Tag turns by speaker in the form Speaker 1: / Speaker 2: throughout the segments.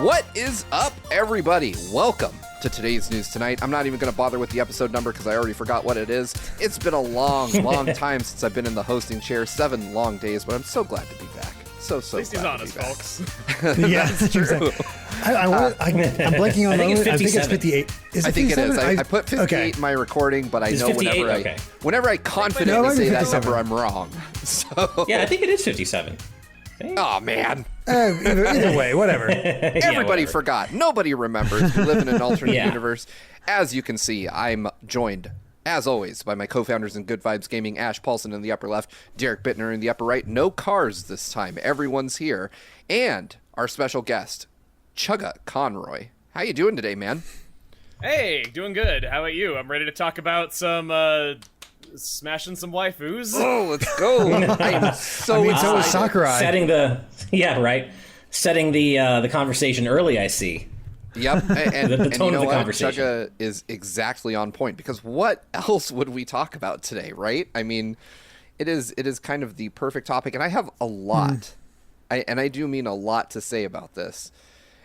Speaker 1: What is up, everybody? Welcome to today's news tonight. I'm not even going to bother with the episode number because I already forgot what it is. It's been a long time since I've been in the hosting chair. 7 long days, but I'm so glad to be back. So
Speaker 2: At least he's honest, folks.
Speaker 1: Yeah, that's true.
Speaker 3: Exactly. I'm blanking on.
Speaker 2: I think
Speaker 3: it's 58.
Speaker 1: I think it is. I put 58 in my recording, but I know whenever I confidently say that number, I'm wrong. So
Speaker 4: yeah, I think it is 57.
Speaker 1: Oh man.
Speaker 3: Either way, whatever.
Speaker 1: Everybody forgot. Nobody remembers. We live in an alternate universe. As you can see, I'm joined, as always, by my co-founders in Good Vibes Gaming, Ash Paulson in the upper left, Derek Bittner in the upper right. No cars this time. Everyone's here. And our special guest, Chuggaaconroy. How you doing today, man?
Speaker 2: Hey, doing good. How about you? I'm ready to talk about some smashing some waifus.
Speaker 1: Oh, let's go. I am so excited.
Speaker 3: So is Sakurai.
Speaker 4: Setting the conversation early, I see.
Speaker 1: Yep, and
Speaker 4: the tone
Speaker 1: you know
Speaker 4: of the
Speaker 1: what?
Speaker 4: conversation.
Speaker 1: Chuggaa is exactly on point, because what else would we talk about today, right? I mean, it is kind of the perfect topic, and I have a lot, I do mean a lot to say about this.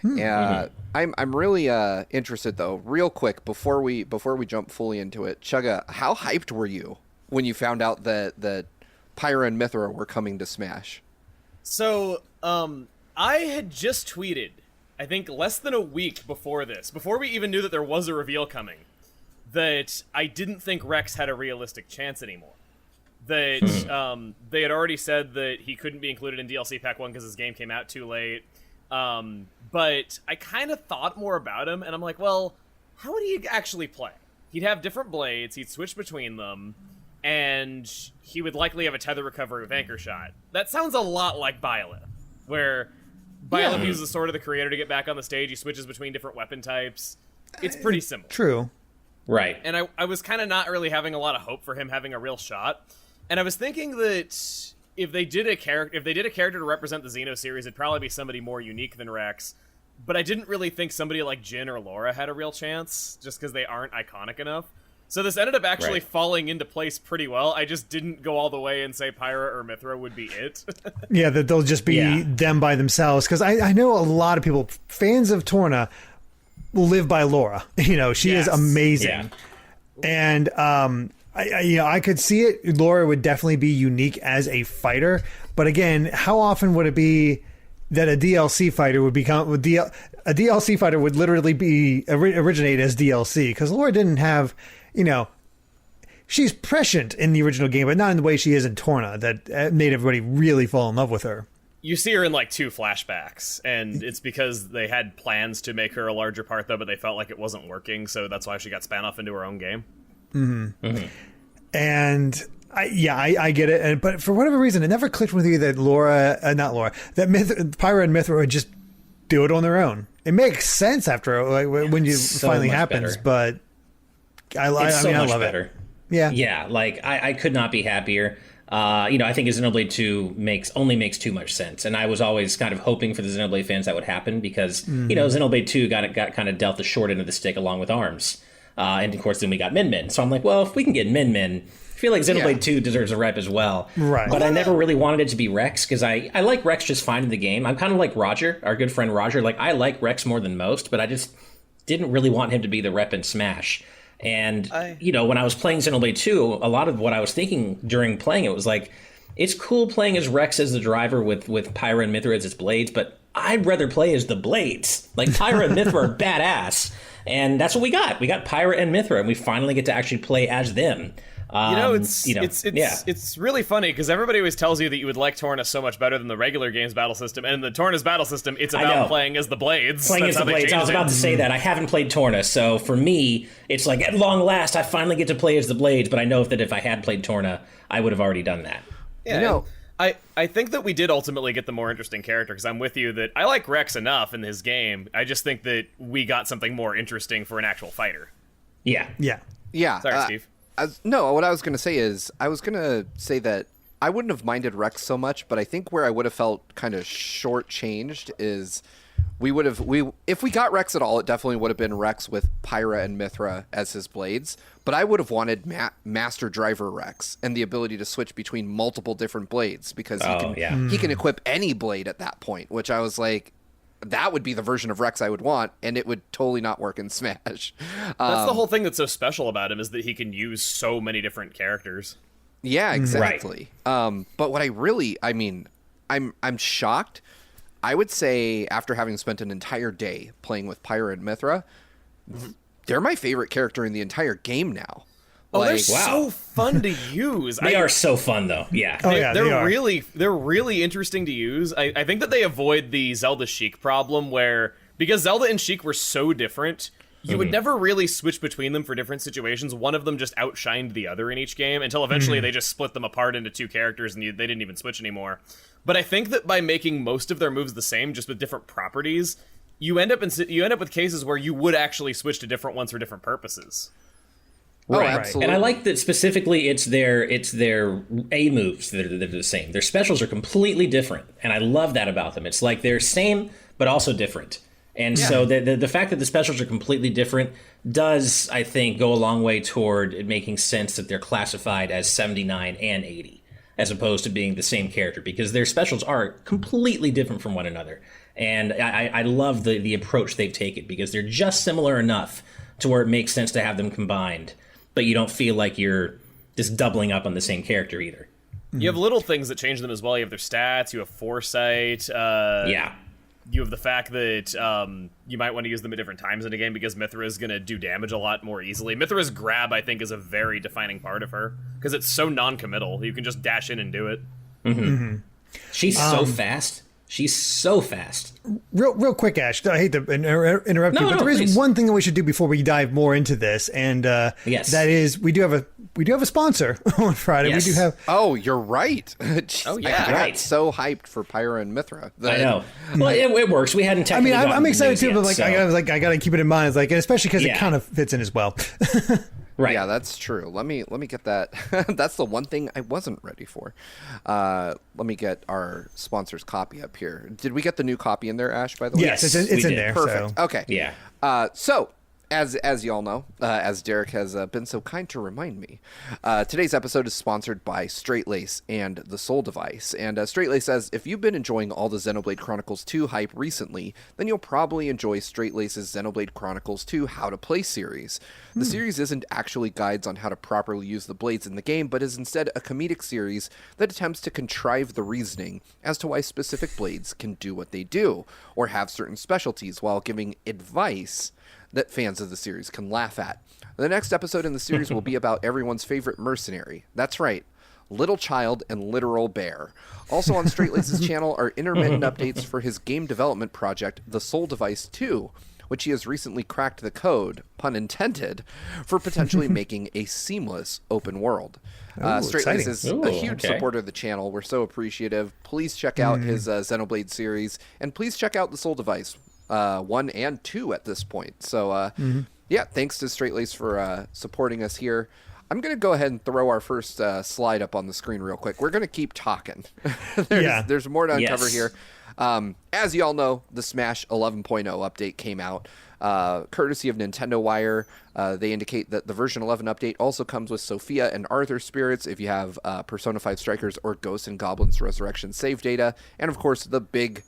Speaker 1: I'm really interested though, real quick before we jump fully into it. Chuggaa, how hyped were you when you found out that Pyra and Mythra were coming to Smash?
Speaker 2: So, I had just tweeted, I think less than a week before this, before we even knew that there was a reveal coming, that I didn't think Rex had a realistic chance anymore. That they had already said that he couldn't be included in DLC Pack 1 because his game came out too late. But I kind of thought more about him, and I'm like, well, how would he actually play? He'd have different blades, he'd switch between them, and he would likely have a tether recovery with Anchor Shot. That sounds a lot like Byleth, where Byleth uses the Sword of the Creator to get back on the stage, he switches between different weapon types. It's pretty similar.
Speaker 3: True.
Speaker 4: Right.
Speaker 2: And I was kind of not really having a lot of hope for him having a real shot. And I was thinking that if they did a character to represent the Xeno series, it'd probably be somebody more unique than Rex. But I didn't really think somebody like Jin or Laura had a real chance, just because they aren't iconic enough. So this ended up actually falling into place pretty well. I just didn't go all the way and say Pyra or Mythra would be it.
Speaker 3: Yeah, that they'll just be them by themselves. Because I know a lot of people, fans of Torna, live by Laura. You know, she is amazing. Yeah. And I could see it. Laura would definitely be unique as a fighter. But again, how often would it be that a DLC fighter would become... a DLC fighter would literally be originate as DLC? Because Laura didn't have... You know, she's prescient in the original game, but not in the way she is in Torna that made everybody really fall in love with her.
Speaker 2: You see her in like 2 flashbacks, and it's because they had plans to make her a larger part, though, but they felt like it wasn't working, so that's why she got span off into her own game.
Speaker 3: And I get it, but for whatever reason, it never clicked with you that Pyra and Mythra would just do it on their own. It makes sense after when you finally happens, but. I love better. It.
Speaker 4: Yeah. Like I could not be happier. I think Xenoblade 2 only makes too much sense, and I was always kind of hoping for the Xenoblade fans that would happen because Xenoblade 2 got kind of dealt the short end of the stick along with ARMS, and of course then we got Min. So I'm like, well, if we can get Min, I feel like Xenoblade 2 deserves a rep as well.
Speaker 3: Right.
Speaker 4: But I never really wanted it to be Rex because I like Rex just fine in the game. I'm kind of like Roger, our good friend Roger. Like I like Rex more than most, but I just didn't really want him to be the rep in Smash. And, when I was playing Xenoblade 2, a lot of what I was thinking during playing it was like, it's cool playing as Rex as the driver with Pyra and Mythra as its blades, but I'd rather play as the blades. Like, Pyra and Mythra are badass. And that's what we got. We got Pyra and Mythra, and we finally get to actually play as them.
Speaker 2: It's really funny because everybody always tells you that you would like Torna so much better than the regular game's battle system, and in the Torna's battle system, it's about playing as the blades.
Speaker 4: Playing as the blades. I was about to say that. I haven't played Torna, so for me, it's like at long last, I finally get to play as the blades. But I know that if I had played Torna, I would have already done that.
Speaker 2: Yeah, I think that we did ultimately get the more interesting character because I'm with you that I like Rex enough in his game. I just think that we got something more interesting for an actual fighter.
Speaker 4: Yeah.
Speaker 2: Sorry, Steve.
Speaker 1: No, what I was going to say is, I was going to say that I wouldn't have minded Rex so much, but I think where I would have felt kind of shortchanged is if we got Rex at all, it definitely would have been Rex with Pyra and Mythra as his blades, but I would have wanted Master Driver Rex and the ability to switch between multiple different blades because he can equip any blade at that point, which I was like, that would be the version of Rex I would want, and it would totally not work in Smash.
Speaker 2: That's the whole thing that's so special about him, is that he can use so many different characters.
Speaker 1: Yeah, exactly. Right. But what I'm shocked. I would say after having spent an entire day playing with Pyra and Mythra, they're my favorite character in the entire game now.
Speaker 2: Oh, they're so fun to use.
Speaker 4: They are so fun, though. Yeah.
Speaker 2: They're really interesting to use. I think that they avoid the Zelda Sheik problem where, because Zelda and Sheik were so different, you would never really switch between them for different situations. One of them just outshined the other in each game until eventually they just split them apart into two characters and they didn't even switch anymore. But I think that by making most of their moves the same, just with different properties, you end up with cases where you would actually switch to different ones for different purposes.
Speaker 4: Right. Absolutely. And I like that specifically it's their A moves that are the same. Their specials are completely different, and I love that about them. It's like they're same but also different. And so the fact that the specials are completely different does, I think, go a long way toward it making sense that they're classified as 79 and 80, as opposed to being the same character, because their specials are completely different from one another. And I love the approach they've taken, because they're just similar enough to where it makes sense to have them combined, but you don't feel like you're just doubling up on the same character either.
Speaker 2: You have little things that change them as well. You have their stats, you have foresight. You have the fact that you might want to use them at different times in a game because Mythra is going to do damage a lot more easily. Mythra's grab, I think, is a very defining part of her because it's so non-committal. You can just dash in and do it.
Speaker 4: She's so fast. She's so fast.
Speaker 3: Real quick, Ash. I hate to interrupt you, but there is one thing that we should do before we dive more into this, and that is we do have a sponsor on Friday.
Speaker 4: Yes.
Speaker 3: We do have.
Speaker 1: Oh, you're right. I got so hyped for Pyra and Mythra.
Speaker 4: I know. Well, it works. We hadn't.
Speaker 3: I mean, I'm excited too, but
Speaker 4: so.
Speaker 3: I got to keep it in mind. It's like, especially because it kind of fits in as well.
Speaker 4: Right.
Speaker 1: Yeah, that's true. Let me get that. That's the one thing I wasn't ready for. Let me get our sponsor's copy up here. Did we get the new copy in there, Ash, by the way?
Speaker 3: Yes, it's in there.
Speaker 1: Perfect.
Speaker 3: So.
Speaker 1: Okay.
Speaker 4: Yeah.
Speaker 1: So, as y'all know, as Derek has been so kind to remind me, today's episode is sponsored by Straight-Lace and the Soul Device. And Straight-Lace says, if you've been enjoying all the Xenoblade Chronicles 2 hype recently, then you'll probably enjoy Straight-Lace's Xenoblade Chronicles 2 How to Play series. The series isn't actually guides on how to properly use the blades in the game, but is instead a comedic series that attempts to contrive the reasoning as to why specific blades can do what they do, or have certain specialties, while giving advice that fans of the series can laugh at. The next episode in the series will be about everyone's favorite mercenary. That's right, Little Child and Literal Bear. Also on Straight-Lace's channel are intermittent updates for his game development project, The Soul Device 2, which he has recently cracked the code, pun intended, for potentially making a seamless open world. Straight-Lace is a huge supporter of the channel. We're so appreciative. Please check out his Xenoblade series, and please check out The Soul Device 1 and 2 at this point. So, thanks to Straight-Lace for supporting us here. I'm going to go ahead and throw our first slide up on the screen real quick. We're going to keep talking. There's more to uncover here. As you all know, the Smash 11.0 update came out, courtesy of Nintendo Wire. They indicate that the version 11 update also comes with Sophia and Arthur spirits if you have Persona 5 Strikers or Ghosts and Goblins Resurrection save data. And of course, the big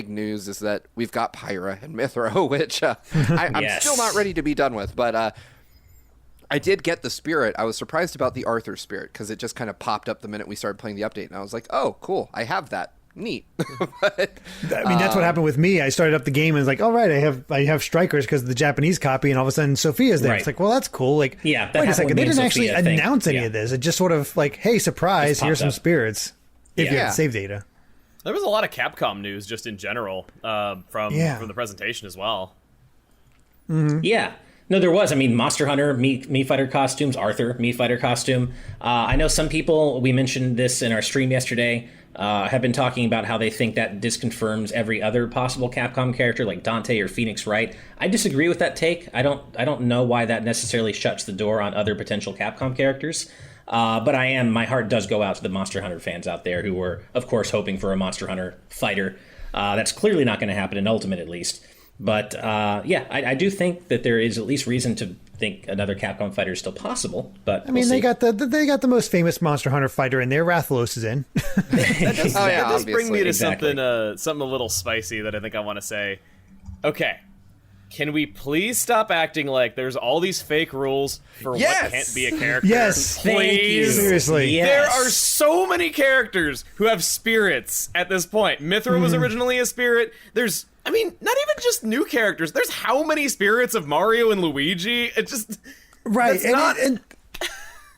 Speaker 1: news is that we've got Pyra and Mythra, which I'm still not ready to be done with, but I did get the spirit. I was surprised about the Arthur spirit because it just kind of popped up the minute we started playing the update, and I was like, oh, cool, I have that. Neat. But,
Speaker 3: I mean, that's what happened with me. I started up the game and was like, all right, I have Strikers because of the Japanese copy, and all of a sudden Sophia's there. Right. It's like, well, that's cool. Like, wait a second, they didn't actually announce any of this. It just sort of like, hey, surprise, here's some spirits if you have save data.
Speaker 2: There was a lot of Capcom news just in general from the presentation as well.
Speaker 4: Yeah. No, there was. I mean, Monster Hunter, Mii Fighter costumes, Arthur, Mii Fighter costume. I know some people, we mentioned this in our stream yesterday, have been talking about how they think that disconfirms every other possible Capcom character like Dante or Phoenix Wright. I disagree with that take. I don't know why that necessarily shuts the door on other potential Capcom characters. But my heart does go out to the Monster Hunter fans out there who were, of course, hoping for a Monster Hunter fighter. That's clearly not going to happen in Ultimate, at least. But I do think that there is at least reason think another Capcom fighter is still possible, but
Speaker 3: I mean,
Speaker 4: we'll
Speaker 3: they got the most famous Monster Hunter fighter in there. Rathalos is in.
Speaker 2: That does bring me to
Speaker 4: Exactly.
Speaker 2: something a little spicy that I think I want to say. Okay, can we please stop acting like there's all these fake rules for what can't be a character?
Speaker 3: Yes.
Speaker 2: Please.
Speaker 3: Seriously.
Speaker 4: Yes.
Speaker 2: There are so many characters who have spirits at this point. Mythra was originally a spirit. There's, I mean, not even just new characters. There's how many spirits of Mario and Luigi? It just...
Speaker 3: Right, and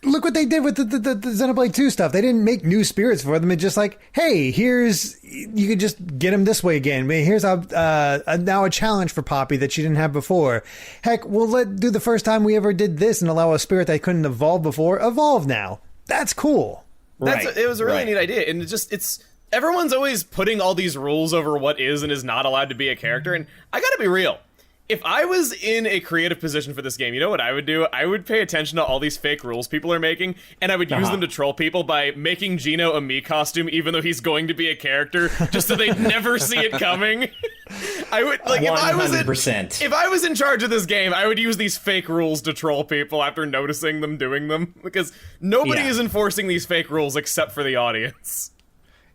Speaker 3: look what they did with the Xenoblade 2 stuff. They didn't make new spirits for them. It's just like, hey, you could just get them this way again. Here's now a challenge for Poppy that she didn't have before. Heck, we'll do the first time we ever did this and allow a spirit that couldn't evolve before evolve now. That's cool.
Speaker 2: It was a really neat idea, and it's everyone's always putting all these rules over what is and is not allowed to be a character, and I gotta be real. If I was in a creative position for this game, you know what I would do? I would pay attention to all these fake rules people are making, and I would use them to troll people by making Gino a Mii costume, even though he's going to be a character, just so they'd never see it coming. I would, like,
Speaker 4: 100%.
Speaker 2: if I was in charge of this game, I would use these fake rules to troll people after noticing them doing them, because nobody is enforcing these fake rules except for the audience.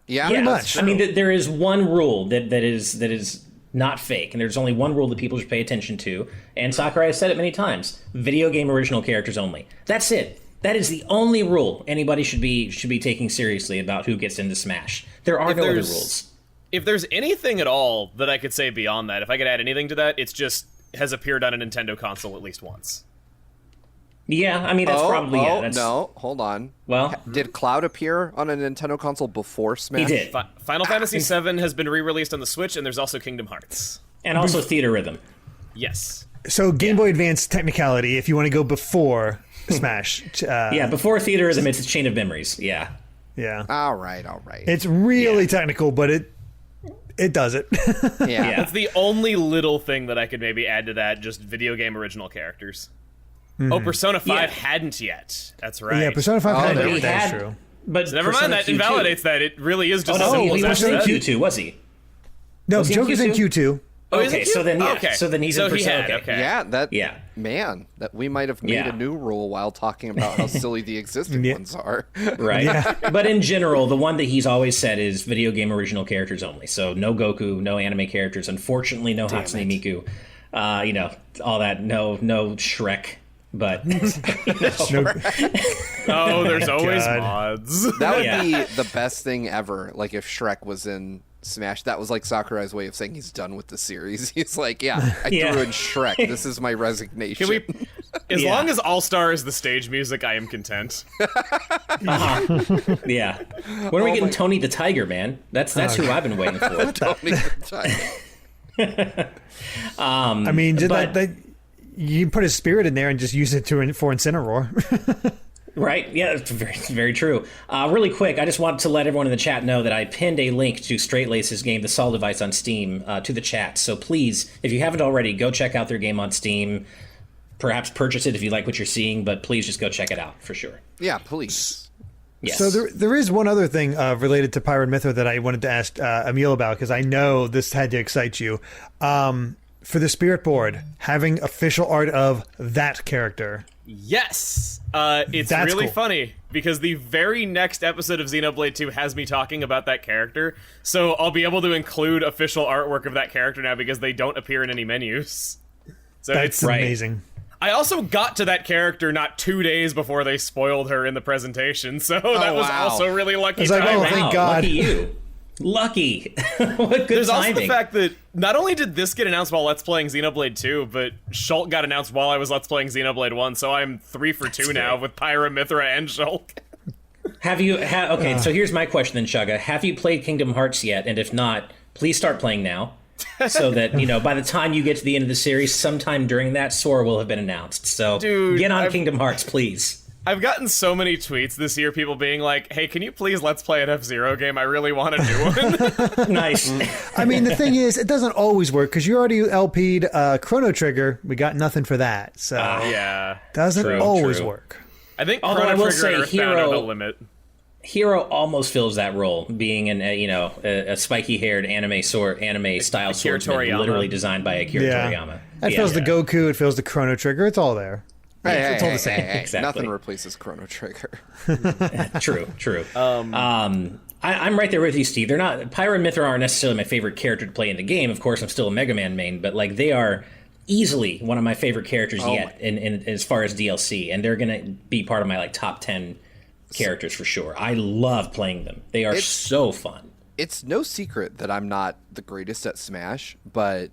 Speaker 1: Yeah,
Speaker 4: Yeah,
Speaker 3: much.
Speaker 4: I mean, there is one rule that is not fake, and there's only one rule that people should pay attention to, and Sakurai has said it many times: video game original characters only. That's it. That is the only rule anybody should be taking seriously about who gets into Smash. There are no other rules.
Speaker 2: If there's anything at all that I could say beyond that, if I could add anything to that, it's just has appeared on a Nintendo console at least once.
Speaker 4: Yeah, I mean, that's probably...
Speaker 1: No, hold on.
Speaker 4: Well...
Speaker 1: Did Cloud appear on a Nintendo console before Smash?
Speaker 4: He did.
Speaker 2: Final Fantasy VII has been re-released on the Switch, and there's also Kingdom Hearts.
Speaker 4: And also Theater Rhythm.
Speaker 2: Yes.
Speaker 3: So Game Boy Advance technicality, if you want to go before Smash.
Speaker 4: Before Theater Rhythm, it's Chain of Memories. Yeah.
Speaker 3: Yeah.
Speaker 1: All right.
Speaker 3: It's really technical, but it does it.
Speaker 1: Yeah.
Speaker 2: That's the only little thing that I could maybe add to that, just video game original characters. Oh, Persona 5 hadn't yet. That's right.
Speaker 3: Yeah, Persona 5 hadn't.
Speaker 4: but he
Speaker 3: That's
Speaker 4: had-
Speaker 3: true.
Speaker 4: But
Speaker 2: So never
Speaker 4: Persona
Speaker 2: mind, that
Speaker 4: Q2.
Speaker 2: invalidates that. It really is just as
Speaker 4: Oh,
Speaker 2: simple
Speaker 4: he
Speaker 2: as
Speaker 4: wasn't in
Speaker 2: that.
Speaker 4: Q2, was he?
Speaker 3: No,
Speaker 4: Was he in
Speaker 3: Joker's in
Speaker 4: Q2?
Speaker 3: Q2.
Speaker 2: Oh, is it
Speaker 4: Okay,
Speaker 2: Q?
Speaker 4: so then
Speaker 2: Okay.
Speaker 4: so then he's in
Speaker 2: So he
Speaker 4: Persona.
Speaker 2: had, okay.
Speaker 1: Yeah, man, that we might have made a new rule while talking about how silly the existing ones are.
Speaker 4: Right. But in general, the one that he's always said is video game original characters only. So no Goku, no anime characters. Unfortunately, no Hatsune Miku. All that. No Shrek. But
Speaker 2: Oh, there's always
Speaker 3: God.
Speaker 2: mods.
Speaker 1: That would be the best thing ever. Like if Shrek was in Smash, that was like Sakurai's way of saying he's done with the series. He's like, I threw in Shrek. This is my resignation.
Speaker 2: Can we? As long as All Star is the stage music, I am content.
Speaker 4: yeah. When are we getting Tony the Tiger, man? That's who I've been waiting for.
Speaker 1: Tony the Tiger.
Speaker 3: I mean, that you can put a spirit in there and just use it for Incineroar.
Speaker 4: Right. Yeah, it's very true. Really quick, I just want to let everyone in the chat know that I pinned a link to Straight Lace's game, The Sol Device, on Steam to the chat. So please, if you haven't already, go check out their game on Steam. Perhaps purchase it if you like what you're seeing, but please just go check it out for sure.
Speaker 1: Yeah, please.
Speaker 4: Yes.
Speaker 3: So there is one other thing related to Pyra and Mythra that I wanted to ask Emil about, because I know this had to excite you. For the Spirit Board, having official art of that character.
Speaker 2: Yes. It's
Speaker 3: That's
Speaker 2: really
Speaker 3: cool.
Speaker 2: funny because the very next episode of Xenoblade 2 has me talking about that character. So I'll be able to include official artwork of that character now because they don't appear in any menus. So
Speaker 3: That's
Speaker 2: it's
Speaker 3: amazing.
Speaker 2: I also got to that character not 2 days before they spoiled her in the presentation, so that was
Speaker 1: wow.
Speaker 2: also really lucky
Speaker 3: was like,
Speaker 2: timing.
Speaker 3: oh, thank God.
Speaker 4: Lucky you. Lucky. What good
Speaker 2: There's
Speaker 4: timing.
Speaker 2: also the fact that not only did this get announced while Let's Playing Xenoblade 2, but Shulk got announced while I was Let's Playing Xenoblade 1, so I'm 3 for 2 now with Pyra, Mythra, and Shulk.
Speaker 4: Have you... okay, so here's my question then, Chuggaa. Have you played Kingdom Hearts yet? And if not, please start playing now. So that, by the time you get to the end of the series, sometime during that, Sora will have been announced. So
Speaker 2: Dude,
Speaker 4: get on Kingdom Hearts, please.
Speaker 2: I've gotten so many tweets this year, people being like, hey, can you please Let's Play an F-Zero game? I really want to do one.
Speaker 4: Nice.
Speaker 3: I mean, the thing is, it doesn't always work, because you already LP'd Chrono Trigger. We got nothing for that. So
Speaker 2: Yeah.
Speaker 3: doesn't always
Speaker 4: true.
Speaker 3: work.
Speaker 2: I think
Speaker 4: Although I
Speaker 2: Chrono
Speaker 4: will
Speaker 2: Trigger and
Speaker 4: say
Speaker 2: Earthbound are
Speaker 4: Hero-
Speaker 2: the limit.
Speaker 4: Hero almost fills that role, being a spiky-haired anime style swordsman,
Speaker 2: Toriyama.
Speaker 4: literally designed by Akira Toriyama.
Speaker 3: It fills the Goku, it fills the Chrono Trigger, it's all there.
Speaker 1: Hey,
Speaker 3: it's all the same.
Speaker 4: Exactly.
Speaker 1: Nothing replaces Chrono Trigger.
Speaker 4: True. I'm right there with you, Steve. They're not Pyra and Mythra aren't necessarily my favorite character to play in the game. Of course, I'm still a Mega Man main, but like they are easily one of my favorite characters yet in as far as DLC, and they're gonna be part of my like top 10 characters for sure. I love playing them. They are so fun.
Speaker 1: It's no secret that I'm not the greatest at Smash, but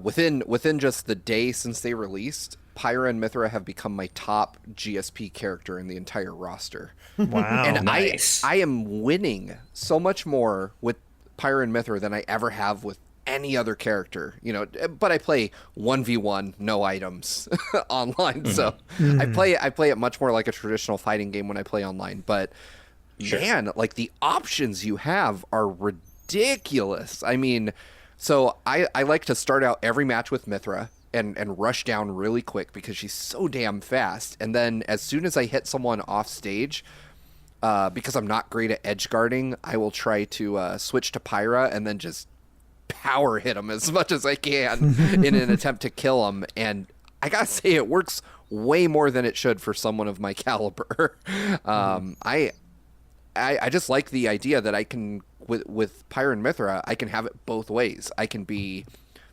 Speaker 1: within just the day since they released, Pyra and Mythra have become my top GSP character in the entire roster.
Speaker 3: Wow.
Speaker 1: And
Speaker 4: nice.
Speaker 1: I am winning so much more with Pyra and Mythra than I ever have with any other character, but I play 1v1, no items online. So I play it much more like a traditional fighting game when I play online. But man, like the options you have are ridiculous. I mean, so I like to start out every match with Mythra and rush down really quick because she's so damn fast. And then as soon as I hit someone off stage, because I'm not great at edge guarding, I will try to switch to Pyra and then just power hit them as much as I can in an attempt to kill them. And I gotta say, it works way more than it should for someone of my caliber. I just like the idea that I can, with Pyra and Mythra, I can have it both ways. I can be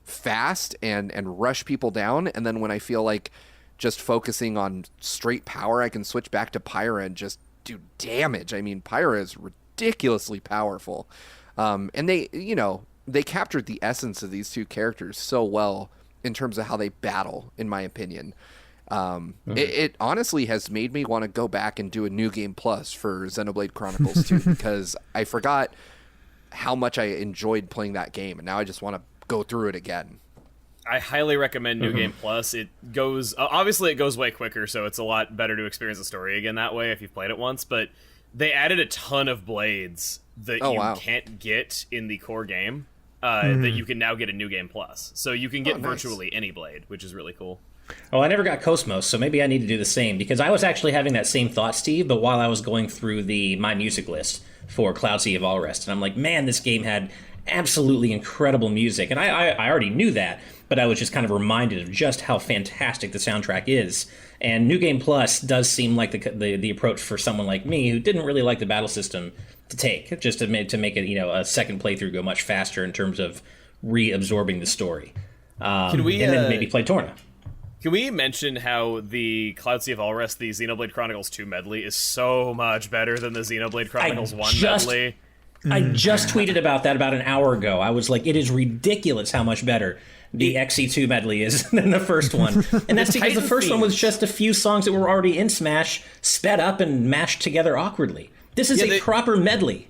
Speaker 1: fast and rush people down, and then when I feel like just focusing on straight power, I can switch back to Pyra and just do damage. I mean, Pyra is ridiculously powerful. And they captured the essence of these two characters so well in terms of how they battle, in my opinion. It honestly has made me want to go back and do a New Game Plus for Xenoblade Chronicles 2 because I forgot how much I enjoyed playing that game, and now I just want to go through it again.
Speaker 2: I highly recommend New Game Plus. It goes obviously it goes way quicker, so it's a lot better to experience the story again that way if you've played it once, but they added a ton of blades that can't get in the core game that you can now get in New Game Plus. So you can get virtually any blade, which is really cool.
Speaker 4: Oh, I never got Cosmos, so maybe I need to do the same, because I was actually having that same thought, Steve, but while I was going through my music list for Cloud Sea of All Rest, and I'm like, man, this game had absolutely incredible music, and I already knew that, but I was just kind of reminded of just how fantastic the soundtrack is. And New Game Plus does seem like the approach for someone like me who didn't really like the battle system to take, just to make it a second playthrough go much faster in terms of reabsorbing the story. And then maybe play Torna.
Speaker 2: Can we mention how the Cloud Sea of All Rest, the Xenoblade Chronicles 2 medley, is so much better than the Xenoblade Chronicles 1 medley?
Speaker 4: I just tweeted about that about an hour ago. I was like, it is ridiculous how much better the XE2 medley is than the first one. And that's because the first one was just a few songs that were already in Smash, sped up and mashed together awkwardly. This is a proper medley.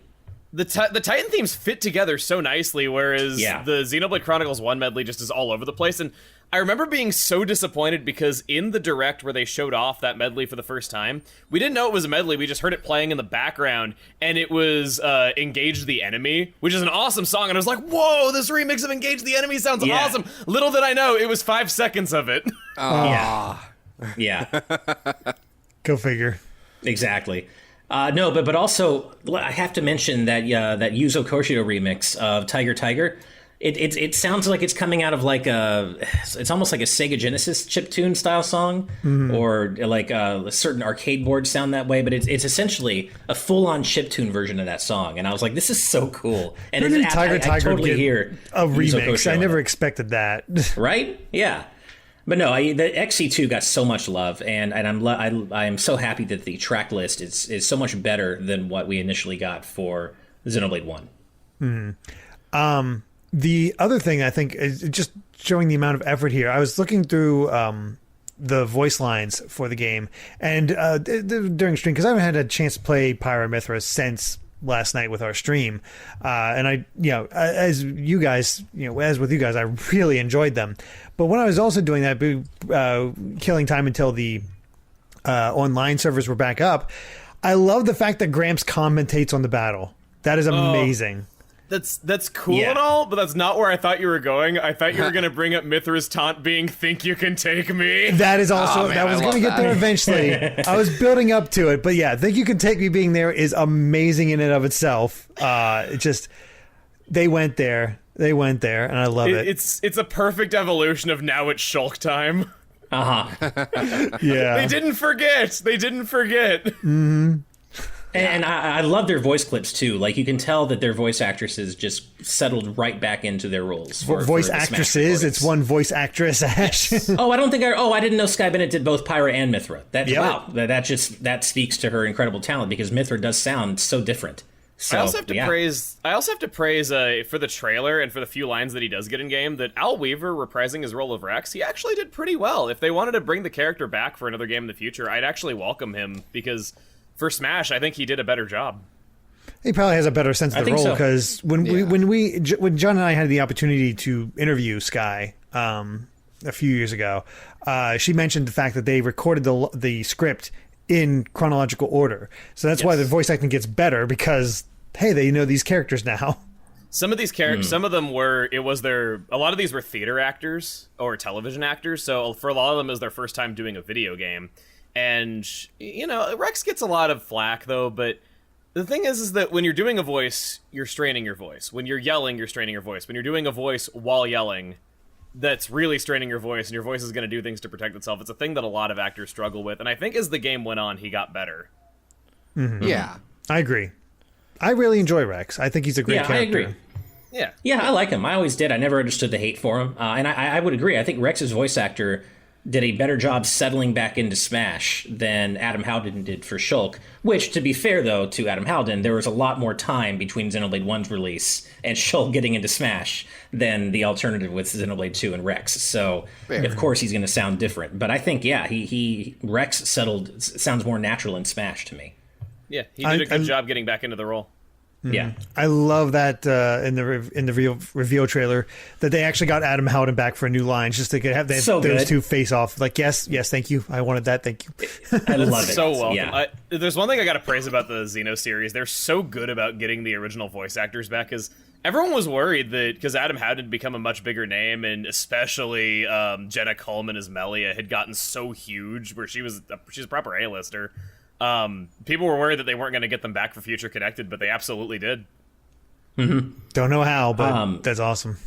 Speaker 2: The Titan themes fit together so nicely, whereas the Xenoblade Chronicles 1 medley just is all over the place. And I remember being so disappointed because in the direct where they showed off that medley for the first time, we didn't know it was a medley. We just heard it playing in the background, and it was Engage the Enemy, which is an awesome song. And I was like, whoa, this remix of Engage the Enemy sounds awesome. Little did I know, it was 5 seconds of it.
Speaker 4: Yeah.
Speaker 3: Go figure.
Speaker 4: Exactly. No, but also I have to mention that that Yuzo Koshiro remix of Tiger Tiger. It sounds like it's coming out of like it's almost like a Sega Genesis chiptune style song, or like a certain arcade board sound that way. But it's essentially a full on chiptune version of that song, and I was like, this is so cool. And
Speaker 3: I
Speaker 4: totally hear
Speaker 3: a remix. I never expected that.
Speaker 4: Right? Yeah. But no, the XE2 got so much love, and I'm so happy that the track list is so much better than what we initially got for Xenoblade 1.
Speaker 3: The other thing I think is just showing the amount of effort here. I was looking through the voice lines for the game, and during stream, because I haven't had a chance to play Pyra and Mythra since last night with our stream, and I, as with you guys, I really enjoyed them. But when I was also doing that, killing time until the online servers were back up, I love the fact that Gramps commentates on the battle. That is amazing.
Speaker 2: That's cool and all, but that's not where I thought you were going. I thought you were going to bring up Mythra's taunt being, think you can take me?
Speaker 3: That is also, that was going to get there eventually. I was building up to it, but yeah, think you can take me being there is amazing in and of itself. They went there, and I love it.
Speaker 2: It's a perfect evolution of now it's Shulk time.
Speaker 3: Yeah.
Speaker 2: They didn't forget.
Speaker 4: And I love their voice clips too. Like, you can tell that their voice actresses just settled right back into their roles.
Speaker 3: Voice actresses. It's one voice actress. Ash.
Speaker 4: Oh, I didn't know Sky Bennett did both Pyra and Mythra. Wow, that speaks to her incredible talent, because Mythra does sound so different. So,
Speaker 2: I also have to praise for the trailer and for the few lines that he does get in game, that Al Weaver reprising his role of Rex, he actually did pretty well. If they wanted to bring the character back for another game in the future, I'd actually welcome him, because for Smash, I think he did a better job.
Speaker 3: He probably has a better sense of the role, because when John and I had the opportunity to interview Sky a few years ago, she mentioned the fact that they recorded the script in chronological order. So that's why the voice acting gets better, because hey, they know these characters now.
Speaker 2: Some of these characters, some of them a lot of these were theater actors or television actors. So for a lot of them, it was their first time doing a video game. And, Rex gets a lot of flack, though, but the thing is that when you're doing a voice, you're straining your voice. When you're yelling, you're straining your voice. When you're doing a voice while yelling, that's really straining your voice, and your voice is going to do things to protect itself. It's a thing that a lot of actors struggle with, and I think as the game went on, he got better.
Speaker 3: Mm-hmm. Yeah. I agree. I really enjoy Rex. I think he's a great character.
Speaker 4: I agree. Yeah, I like him. I always did. I never understood the hate for him. And I would agree. I think Rex's voice actor did a better job settling back into Smash than Adam Howden did for Shulk, which, to be fair, though, to Adam Howden, there was a lot more time between Xenoblade 1's release and Shulk getting into Smash than the alternative with Xenoblade 2 and Rex. So, of course, he's going to sound different. But I think, Rex sounds more natural in Smash to me.
Speaker 2: Yeah, he did a good job getting back into the role.
Speaker 4: Yeah,
Speaker 3: I love that in the reveal trailer that they actually got Adam Howden back for a new line, just to have those two face off. Like, yes, thank you. I wanted that. Thank you.
Speaker 4: I love it.
Speaker 2: So welcome.
Speaker 4: Yeah.
Speaker 2: There's one thing I got to praise about the Xeno series. They're so good about getting the original voice actors back, because everyone was worried that because Adam Howden had become a much bigger name, and especially Jenna Coleman as Melia had gotten so huge, where she's a proper A-lister. People were worried that they weren't going to get them back for Future Connected, but they absolutely did.
Speaker 3: Mm-hmm. Don't know how, but that's awesome.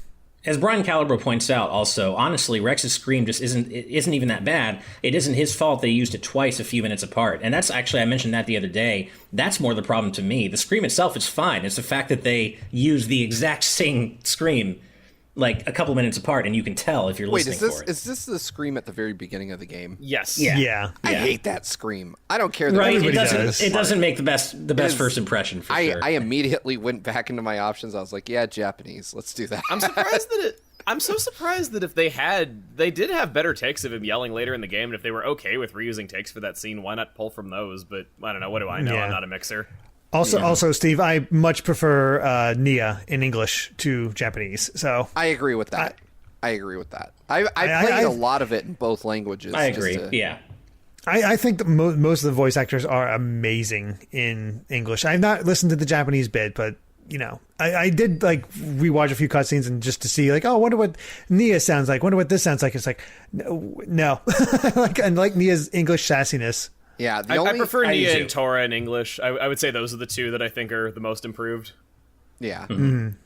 Speaker 4: As Brian Calabro points out, also, honestly, Rex's scream just isn't even that bad. It isn't his fault they used it twice a few minutes apart. And that's actually, I mentioned that the other day, that's more the problem to me. The scream itself is fine. It's the fact that they use the exact same scream like a couple minutes apart, and you can tell if you're listening for it.
Speaker 1: Is this the scream at the very beginning of the game?
Speaker 2: Yes.
Speaker 3: Yeah.
Speaker 1: I hate that scream. I don't care that
Speaker 4: everybody does. It doesn't make the best first impression for sure.
Speaker 1: I immediately went back into my options. I was like, yeah, Japanese. Let's do that.
Speaker 2: I'm so surprised that if they did have better takes of him yelling later in the game, and if they were okay with reusing takes for that scene, why not pull from those? But I don't know. What do I know? Yeah. I'm not a mixer.
Speaker 3: Also, Steve, I much prefer Nia in English to Japanese. So
Speaker 1: I agree with that. I played a lot of it in both languages.
Speaker 4: I agree. Yeah.
Speaker 3: I think that most of the voice actors are amazing in English. I've not listened to the Japanese bit, but I did like rewatch a few cutscenes and just to see like, oh, I wonder what Nia sounds like. Wonder what this sounds like. It's like, no, like Nia's English sassiness.
Speaker 1: Yeah,
Speaker 2: I prefer Nia and Tora in English. I would say those are the two that I think are the most improved.
Speaker 1: Yeah.
Speaker 3: Mm-hmm.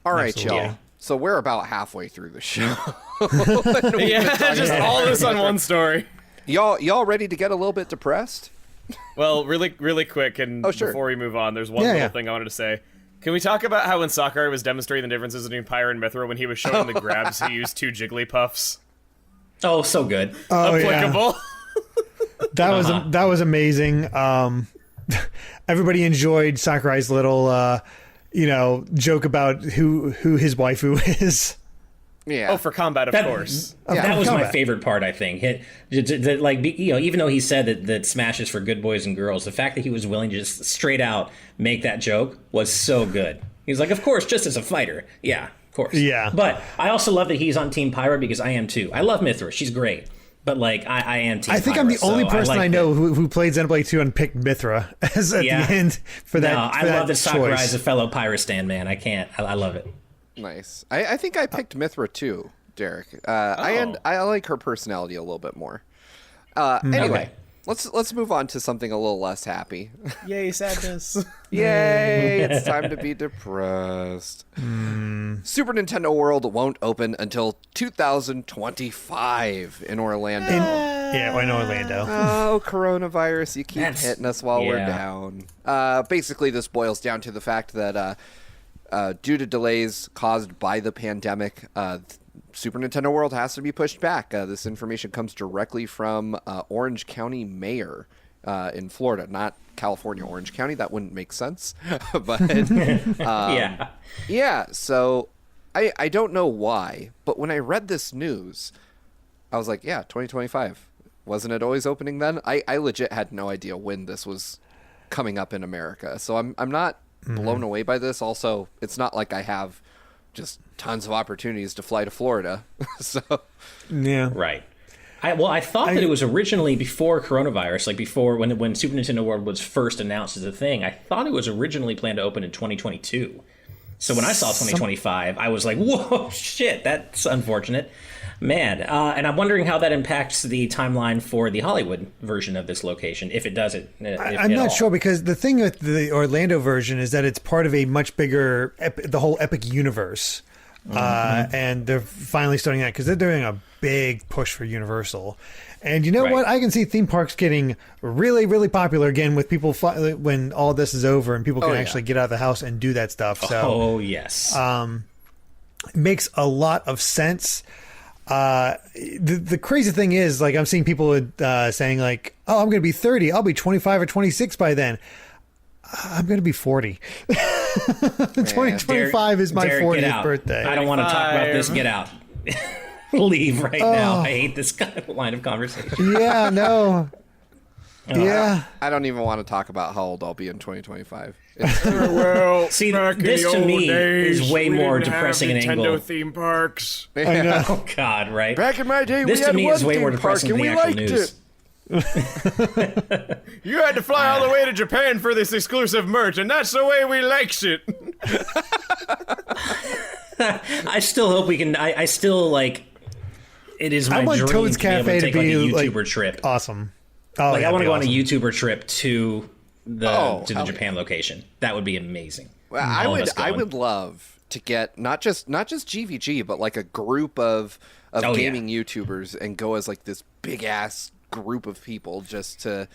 Speaker 1: All right, y'all. So we're about halfway through the show.
Speaker 2: Just all this on one story.
Speaker 1: Y'all ready to get a little bit depressed?
Speaker 2: Well, really quick, and before we move on, there's one little thing I wanted to say. Can we talk about how when Sakurai was demonstrating the differences between Pyra and Mythra, when he was showing the grabs, he used 2 Jigglypuffs?
Speaker 4: Oh, so good.
Speaker 2: Applicable.
Speaker 3: Yeah. That was amazing. Everybody enjoyed Sakurai's little joke about who his waifu is.
Speaker 1: Yeah.
Speaker 2: Oh, for combat, of course.
Speaker 4: That was my favorite part, I think. Even though he said that Smash is for good boys and girls, the fact that he was willing to just straight out make that joke was so good. He was like, of course, just as a fighter. Yeah, of course.
Speaker 3: Yeah.
Speaker 4: But I also love that he's on Team Pyra, because I am too. I love Mythra. She's great. But I am Team Pyra.
Speaker 3: I think I'm the only person I know who played Xenoblade 2 and picked Mythra at the end for that. No,
Speaker 4: I love that Sakurai is a fellow Pyra stan, man. I can't. I love it.
Speaker 1: Nice. I think I picked Mythra too, Derek. I like her personality a little bit more. Anyway, let's move on to something a little less happy.
Speaker 2: Yay, sadness.
Speaker 1: Yay, it's time to be depressed. Super Nintendo World won't open until 2025 in Orlando.
Speaker 3: In Orlando.
Speaker 1: Oh, coronavirus, you keep hitting us while we're down. Basically, this boils down to the fact that due to delays caused by the pandemic, Super Nintendo World has to be pushed back. This information comes directly from Orange County Mayor in Florida, not California Orange County. That wouldn't make sense. But yeah. So I don't know why, but when I read this news, I was like, yeah, 2025. Wasn't it always opening then? I legit had no idea when this was coming up in America. So I'm not blown away by this. Also, it's not like I have just tons of opportunities to fly to Florida. So
Speaker 3: yeah,
Speaker 4: right. I thought that it was originally before coronavirus, like before when Super Nintendo World was first announced as a thing. I thought it was originally planned to open in 2022. So when I saw 2025, I was like, whoa, shit, that's unfortunate. Man, and I'm wondering how that impacts the timeline for the Hollywood version of this location, if it does it.
Speaker 3: I'm not sure, because the thing with the Orlando version is that it's part of a much bigger, the whole Epic universe. And they're finally starting that because they're doing a big push for Universal. And you know what? I can see theme parks getting really, really popular again with people when all this is over and people can actually get out of the house and do that stuff. So,
Speaker 4: yes.
Speaker 3: It makes a lot of sense. The crazy thing is, like, I'm seeing people saying like, oh, I'm going to be 30. I'll be 25 or 26 by then. I'm going to be 40. 2025 is my 40th birthday.
Speaker 4: I don't want to talk about this. Get out. Leave right now. I hate this kind of line of conversation.
Speaker 3: Yeah, no. Yeah.
Speaker 1: I don't even want to talk about how old I'll be in 2025.
Speaker 2: Well,
Speaker 4: see, this to me is way more depressing an angle.
Speaker 2: Nintendo theme parks.
Speaker 3: I know.
Speaker 4: Oh God, right?
Speaker 1: Back in my day,
Speaker 4: this
Speaker 1: we had
Speaker 4: to me
Speaker 1: one
Speaker 4: is way more
Speaker 1: theme park
Speaker 4: depressing
Speaker 1: and
Speaker 4: than
Speaker 1: we
Speaker 4: the actual
Speaker 1: liked
Speaker 4: news.
Speaker 1: it.
Speaker 2: You had to fly all the way to Japan for this exclusive merch, and that's the way we likes it.
Speaker 4: I still hope we can. I still like. It is my dream
Speaker 3: Toad's
Speaker 4: to be able to take like a YouTuber trip.
Speaker 3: Awesome.
Speaker 4: I want to go on a YouTuber trip to the Japan
Speaker 1: yeah.
Speaker 4: location. That would be amazing.
Speaker 1: Well, I would love to get not just GVG, but like a group of gaming YouTubers and go as like this big ass group of people just get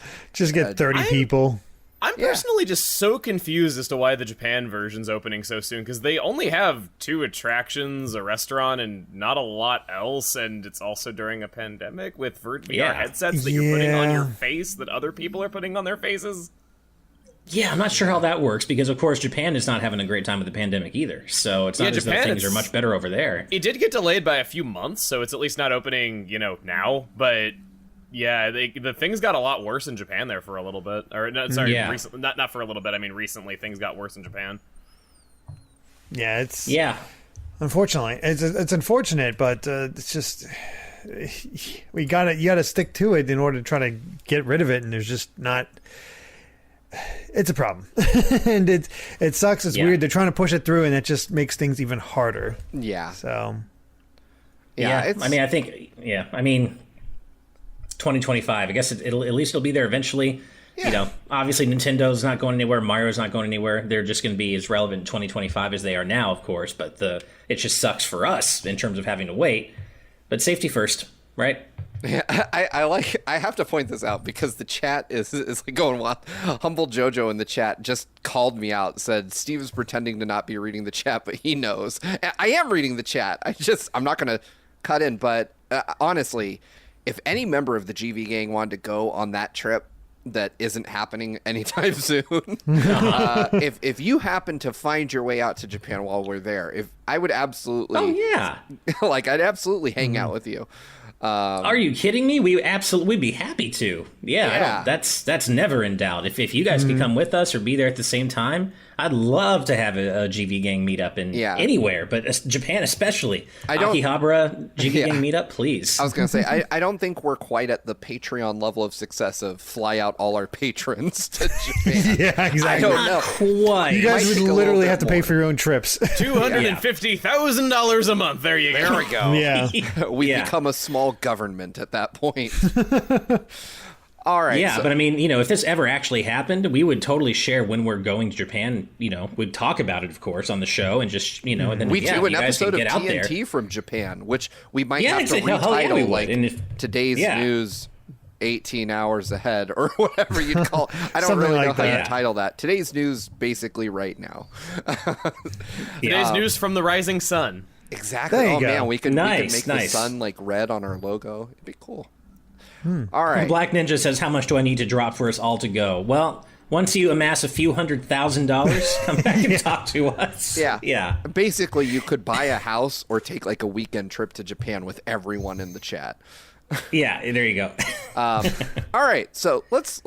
Speaker 3: 30 people.
Speaker 2: I'm personally just so confused as to why the Japan version's opening so soon, because they only have 2 attractions, a restaurant, and not a lot else, and it's also during a pandemic with VR headsets that you're putting on your face that other people are putting on their faces.
Speaker 4: Yeah, I'm not sure how that works, because of course Japan is not having a great time with the pandemic either, so it's not as though things are much better over there.
Speaker 2: It did get delayed by a few months, so it's at least not opening, now, but... Yeah, the things got a lot worse in Japan there for a little bit. Or no, sorry, recently, not for a little bit. I mean, recently things got worse in Japan.
Speaker 3: Yeah, it's
Speaker 4: unfortunately
Speaker 3: it's unfortunate, but it's just you gotta stick to it in order to try to get rid of it. And there's just not. It's a problem, and it sucks. It's weird. They're trying to push it through, and it just makes things even harder.
Speaker 1: Yeah.
Speaker 3: So.
Speaker 4: Yeah. I mean. 2025. I guess at least it'll be there eventually. Yeah. Obviously Nintendo's not going anywhere. Mario's not going anywhere. They're just going to be as relevant in 2025 as they are now, of course. But it just sucks for us in terms of having to wait. But safety first, right?
Speaker 1: Yeah, I have to point this out because the chat is like going wild. Humble Jojo in the chat just called me out, said Steve is pretending to not be reading the chat, but he knows. I am reading the chat. I'm not going to cut in, but honestly, if any member of the GV gang wanted to go on that trip that isn't happening anytime soon, if you happen to find your way out to Japan while we're there, I would absolutely, I'd absolutely hang out with you.
Speaker 4: Are you kidding me? We'd be happy to. Yeah. That's never in doubt. If you guys could come with us or be there at the same time, I'd love to have a GV gang meetup in anywhere, but Japan especially. Akihabara GV gang meetup, please.
Speaker 1: I was going to say, I don't think we're quite at the Patreon level of success of fly out all our patrons to Japan.
Speaker 3: Yeah, exactly.
Speaker 1: I don't know.
Speaker 4: Quite.
Speaker 3: You guys would literally have to pay for your own trips.
Speaker 2: $250,000 a month. There you go.
Speaker 1: There we go.
Speaker 3: Yeah.
Speaker 1: We become a small government at that point. All right.
Speaker 4: Yeah, but I mean, if this ever actually happened, we would totally share when we're going to Japan. We'd talk about it, of course, on the show, and just and then
Speaker 1: we do an episode of
Speaker 4: get out there.
Speaker 1: TNT from Japan, which we might
Speaker 4: Yeah,
Speaker 1: have to
Speaker 4: exactly.
Speaker 1: retitle like today's news 18 hours ahead or whatever you'd call it. I don't really know how to title that. Today's news basically right now.
Speaker 2: Today's news from the rising sun.
Speaker 1: Exactly. Oh man, we can make the sun like red on our logo. It'd be cool. All right.
Speaker 4: Black Ninja says, how much do I need to drop for us all to go? Well, once you amass a few $100,000, come back and talk to us.
Speaker 1: Yeah. Basically, you could buy a house or take like a weekend trip to Japan with everyone in the chat.
Speaker 4: Yeah, there you go.
Speaker 1: All right, so let's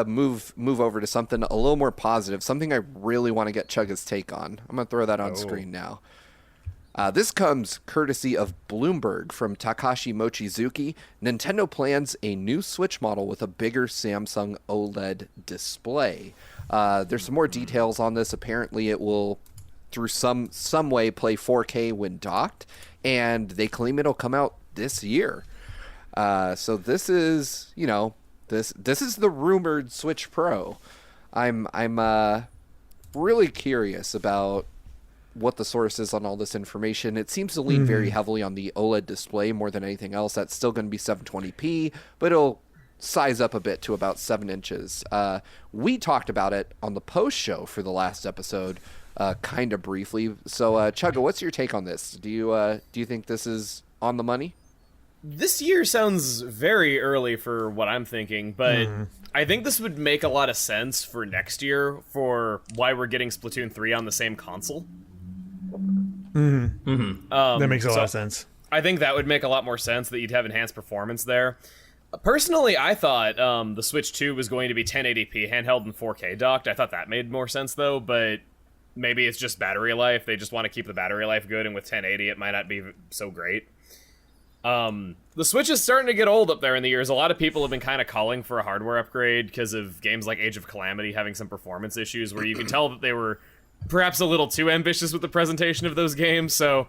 Speaker 1: move over to something a little more positive, something I really want to get Chuggaa's take on. I'm going to throw that on screen now. This comes courtesy of Bloomberg from Takashi Mochizuki. Nintendo plans a new Switch model with a bigger Samsung OLED display. There's some more details on this. Apparently, it will, through some way, play 4K when docked, and they claim it'll come out this year. So this is, this is the rumored Switch Pro. I'm really curious about what the source is on all this information. It seems to lean very heavily on the OLED display more than anything else. That's still going to be 720p, but it'll size up a bit to about 7 inches. We talked about it on the post show for the last episode, kind of briefly. So, Chuggaa, what's your take on this? Do you think this is on the money?
Speaker 2: This year sounds very early for what I'm thinking, but I think this would make a lot of sense for next year for why we're getting Splatoon 3 on the same console.
Speaker 3: That makes a lot of sense.
Speaker 2: I think that would make a lot more sense that you'd have enhanced performance there. Personally, I thought the Switch 2 was going to be 1080p, handheld and 4K docked. I thought that made more sense, though, but maybe it's just battery life. They just want to keep the battery life good, and with 1080 it might not be so great. The Switch is starting to get old up there in the years. A lot of people have been kind of calling for a hardware upgrade because of games like Age of Calamity having some performance issues where you can tell that they were perhaps a little too ambitious with the presentation of those games. So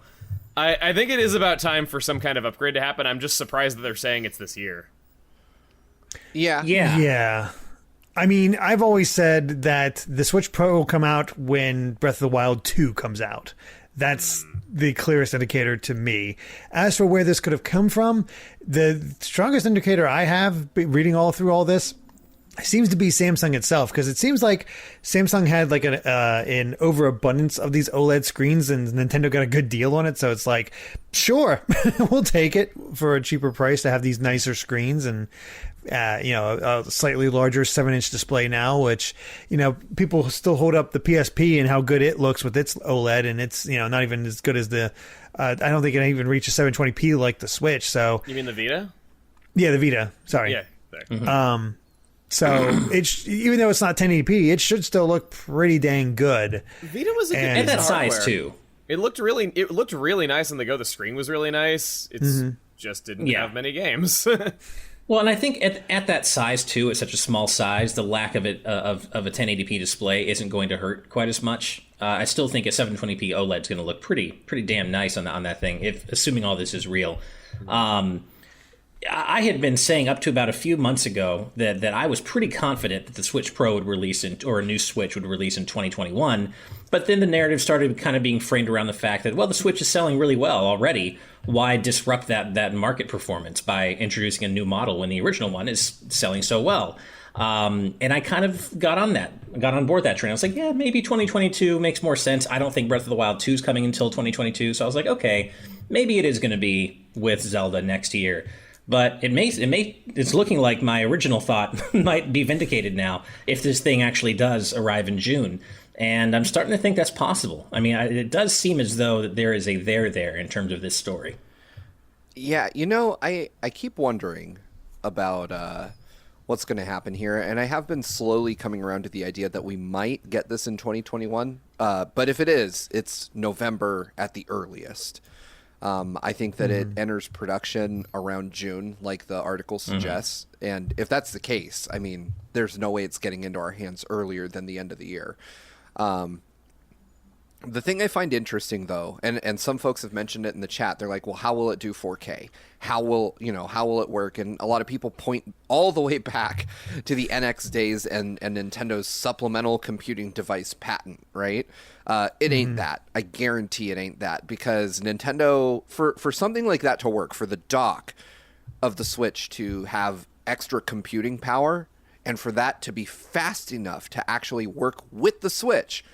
Speaker 2: I think it is about time for some kind of upgrade to happen. I'm just surprised that they're saying it's this year.
Speaker 3: Yeah. I mean, I've always said that the Switch Pro will come out when Breath of the Wild 2 comes out. That's the clearest indicator to me. As for where this could have come from, the strongest indicator I have, reading all through all this, seems to be Samsung itself, because it seems like Samsung had like an overabundance of these OLED screens, and Nintendo got a good deal on it. So it's like, sure, we'll take it for a cheaper price to have these nicer screens and a slightly larger 7-inch display now, which people still hold up the PSP and how good it looks with its OLED, and it's not even as good as the. I don't think it even reaches 720p like the Switch. So
Speaker 2: you mean the Vita?
Speaker 3: Yeah, the Vita. Sorry.
Speaker 2: Yeah. There.
Speaker 3: So it's even though it's not 1080p, it should still look pretty dang good.
Speaker 2: Vita was a good
Speaker 4: and that
Speaker 2: hardware.
Speaker 4: size too.
Speaker 2: It looked really nice on the go. The screen was really nice. It's just didn't have many games.
Speaker 4: Well, and I think at that size too, at such a small size, the lack of it of a 1080p display isn't going to hurt quite as much. I still think a 720p OLED is going to look pretty damn nice on that thing, assuming all this is real. I had been saying up to about a few months ago that I was pretty confident that the Switch Pro would release or a new Switch would release in 2021. But then the narrative started kind of being framed around the fact that, well, the Switch is selling really well already. Why disrupt that market performance by introducing a new model when the original one is selling so well? And I kind of got on board that train. I was like, yeah, maybe 2022 makes more sense. I don't think Breath of the Wild 2 is coming until 2022. So I was like, okay, maybe it is going to be with Zelda next year. But it's looking like my original thought might be vindicated now if this thing actually does arrive in June. And I'm starting to think that's possible. I mean, it does seem as though that there is a there in terms of this story.
Speaker 1: Yeah, I keep wondering about what's going to happen here. And I have been slowly coming around to the idea that we might get this in 2021. But if it is, it's November at the earliest. I think that it enters production around June, like the article suggests. And if that's the case, I mean, there's no way it's getting into our hands earlier than the end of the year. The thing I find interesting, though, and some folks have mentioned it in the chat, they're like, well, how will it do 4K? How will it work? And a lot of people point all the way back to the NX days and Nintendo's supplemental computing device patent, right? It ain't that. I guarantee it ain't that, because Nintendo, for something like that to work, for the dock of the Switch to have extra computing power, and for that to be fast enough to actually work with the Switch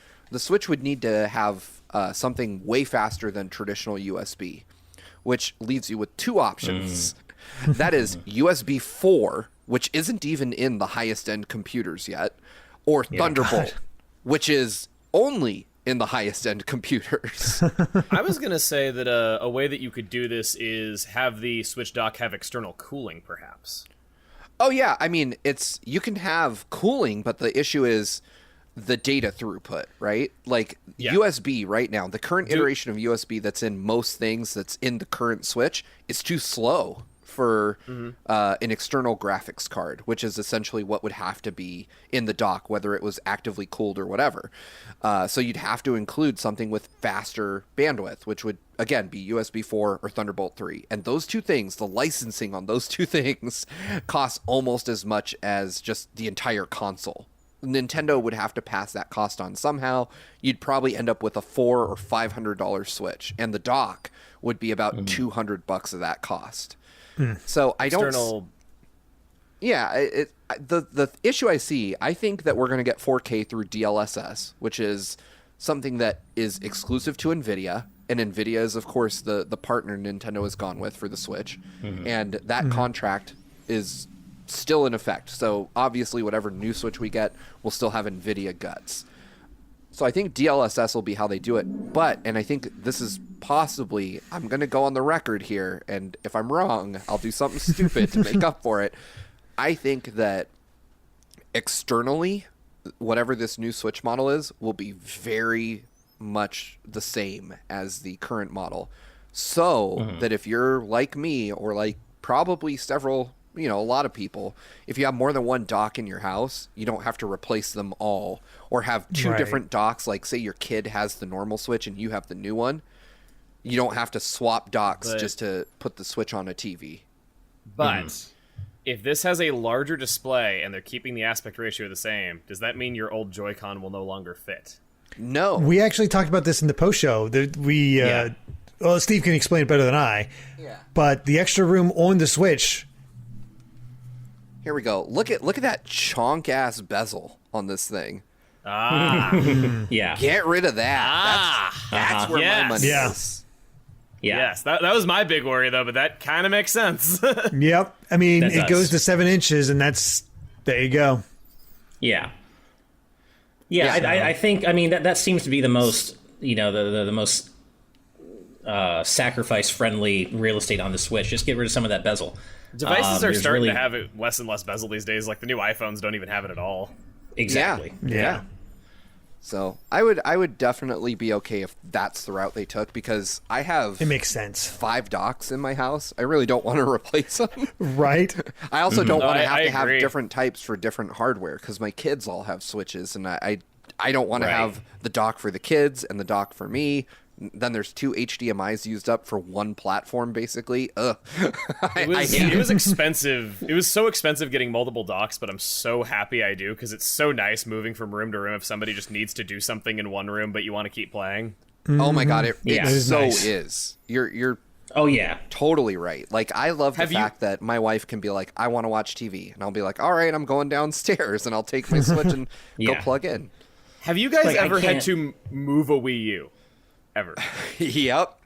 Speaker 1: would need to have something way faster than traditional USB, which leaves you with two options. That is USB 4, which isn't even in the highest end computers yet, or Thunderbolt, which is only in the highest end computers.
Speaker 2: I was going to say that a way that you could do this is have the Switch dock have external cooling, perhaps.
Speaker 1: Oh, yeah. I mean, you can have cooling, but the issue is the data throughput, right? Like USB right now, the current iteration of USB that's in most things that's in the current Switch is too slow for an external graphics card, which is essentially what would have to be in the dock, whether it was actively cooled or whatever. So you'd have to include something with faster bandwidth, which would, again, be USB 4 or Thunderbolt 3. And those two things, the licensing on those two things, costs almost as much as just the entire console. Nintendo would have to pass that cost on somehow. You'd probably end up with a $400 or $500 Switch, and the dock would be about $200 of that cost. So I don't. Yeah, the issue I see, I think that we're going to get 4K through DLSS, which is something that is exclusive to NVIDIA, and NVIDIA is, of course, the partner Nintendo has gone with for the Switch, and that contract is still in effect. So obviously whatever new Switch we get will still have NVIDIA guts. So I think DLSS will be how they do it. But, and I think this is possibly, I'm going to go on the record here, and if I'm wrong, I'll do something stupid to make up for it. I think that externally, whatever this new Switch model is, will be very much the same as the current model. So that if you're like me, or like probably several, a lot of people, if you have more than one dock in your house, you don't have to replace them all, or have two different docks. Like, say your kid has the normal Switch and you have the new one. You don't have to swap docks just to put the Switch on a TV.
Speaker 2: But if this has a larger display and they're keeping the aspect ratio the same, does that mean your old Joy-Con will no longer fit?
Speaker 1: No.
Speaker 3: We actually talked about this in the post show. Well, Steve can explain it better than I. Yeah. But the extra room on the Switch.
Speaker 1: Here we go. Look at that chonk ass bezel on this thing.
Speaker 4: Yeah.
Speaker 1: Get rid of that. That's where my money is.
Speaker 4: Yeah.
Speaker 2: Yes, that was my big worry though, but that kind of makes sense.
Speaker 3: Yep. I mean, it goes to 7 inches, and there you go.
Speaker 4: Yeah. Yeah, I think. I mean, that seems to be the most, the most sacrifice-friendly real estate on the Switch. Just get rid of some of that bezel.
Speaker 2: Devices are starting to have it less and less bezel these days. Like the new iPhones don't even have it at all.
Speaker 4: Exactly.
Speaker 3: Yeah.
Speaker 1: So I would definitely be okay if that's the route they took, because I have
Speaker 3: it makes sense
Speaker 1: 5 docks in my house. I really don't want to replace them.
Speaker 3: Right.
Speaker 1: I also don't want to have different types for different hardware, because my kids all have Switches, and I don't want to have the dock for the kids and the dock for me. Then there's 2 HDMIs used up for one platform, basically. Ugh.
Speaker 2: It was expensive. It was so expensive getting multiple docks, but I'm so happy I do, because it's so nice moving from room to room if somebody just needs to do something in one room, but you want to keep playing.
Speaker 1: Oh my god, it so
Speaker 3: nice.
Speaker 1: is. You're
Speaker 4: Oh yeah,
Speaker 1: totally right. Like, I love the fact that my wife can be like, I want to watch TV, and I'll be like, all right, I'm going downstairs, and I'll take my Switch and go plug in.
Speaker 2: Have you guys ever had to move a Wii U? Ever?
Speaker 1: Yep.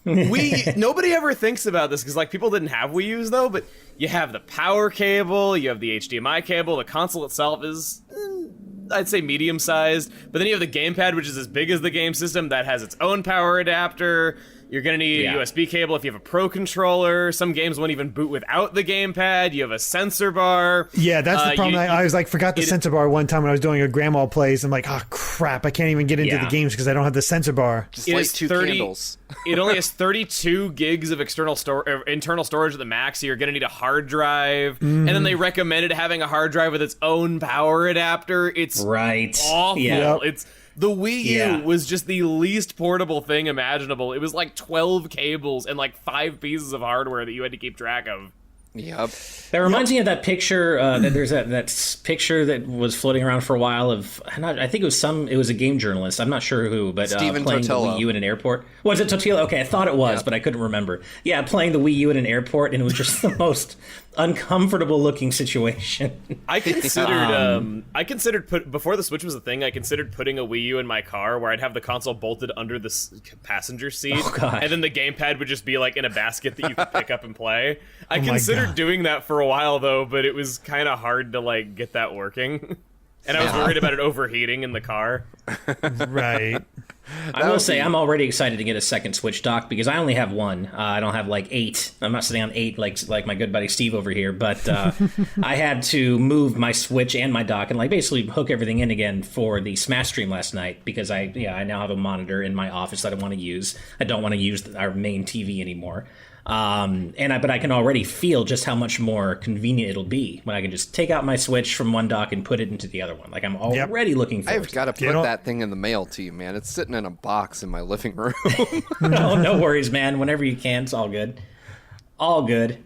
Speaker 2: Nobody ever thinks about this, because people didn't have Wii U's though, but you have the power cable, you have the HDMI cable, the console itself is I'd say medium sized, but then you have the gamepad, which is as big as the game system, that has its own power adapter. You're going to need a USB cable if you have a Pro controller. Some games won't even boot without the gamepad. You have a sensor bar.
Speaker 3: Yeah, that's the problem. I was forgot the sensor bar one time when I was doing a grandma plays. I'm like, oh, crap, I can't even get into the games because I don't have the sensor bar.
Speaker 1: Just light 2 candles.
Speaker 2: It only has 32 gigs of internal storage at the max, so you're going to need a hard drive. And then they recommended having a hard drive with its own power adapter. It's awful.
Speaker 3: Yep.
Speaker 2: The Wii U was just the least portable thing imaginable. It was like 12 cables and like 5 pieces of hardware that you had to keep track of.
Speaker 1: Yep.
Speaker 4: That reminds me of that picture. That there's that picture that was floating around for a while of. I think it was a game journalist. I'm not sure who, but
Speaker 1: Stephen
Speaker 4: playing
Speaker 1: Totilo.
Speaker 4: the Wii U in an airport. Was it Totilo? Okay, I thought it was, but I couldn't remember. Yeah, playing the Wii U in an airport, and it was just the most uncomfortable looking situation.
Speaker 2: I considered before the Switch was a thing, I considered putting a Wii U in my car where I'd have the console bolted under the passenger seat, and then the gamepad would just be like in a basket that you could pick up and play. I considered doing that for a while though, but it was kind of hard to like get that working. And I was worried about it overheating in the car.
Speaker 3: Right.
Speaker 4: I will say I'm already excited to get a second Switch dock because I only have one. I don't have like 8. I'm not sitting on 8 like my good buddy Steve over here. But I had to move my Switch and my dock and like basically hook everything in again for the Smash stream last night because I now have a monitor in my office that I want to use. I don't want to use our main TV anymore. But I can already feel just how much more convenient it'll be when I can just take out my Switch from one dock and put it into the other one. Like I'm already looking forward to it.
Speaker 1: I've got to put that thing in the mail to you, man. It's sitting in a box in my living room.
Speaker 4: No worries, man. Whenever you can, it's all good. All good.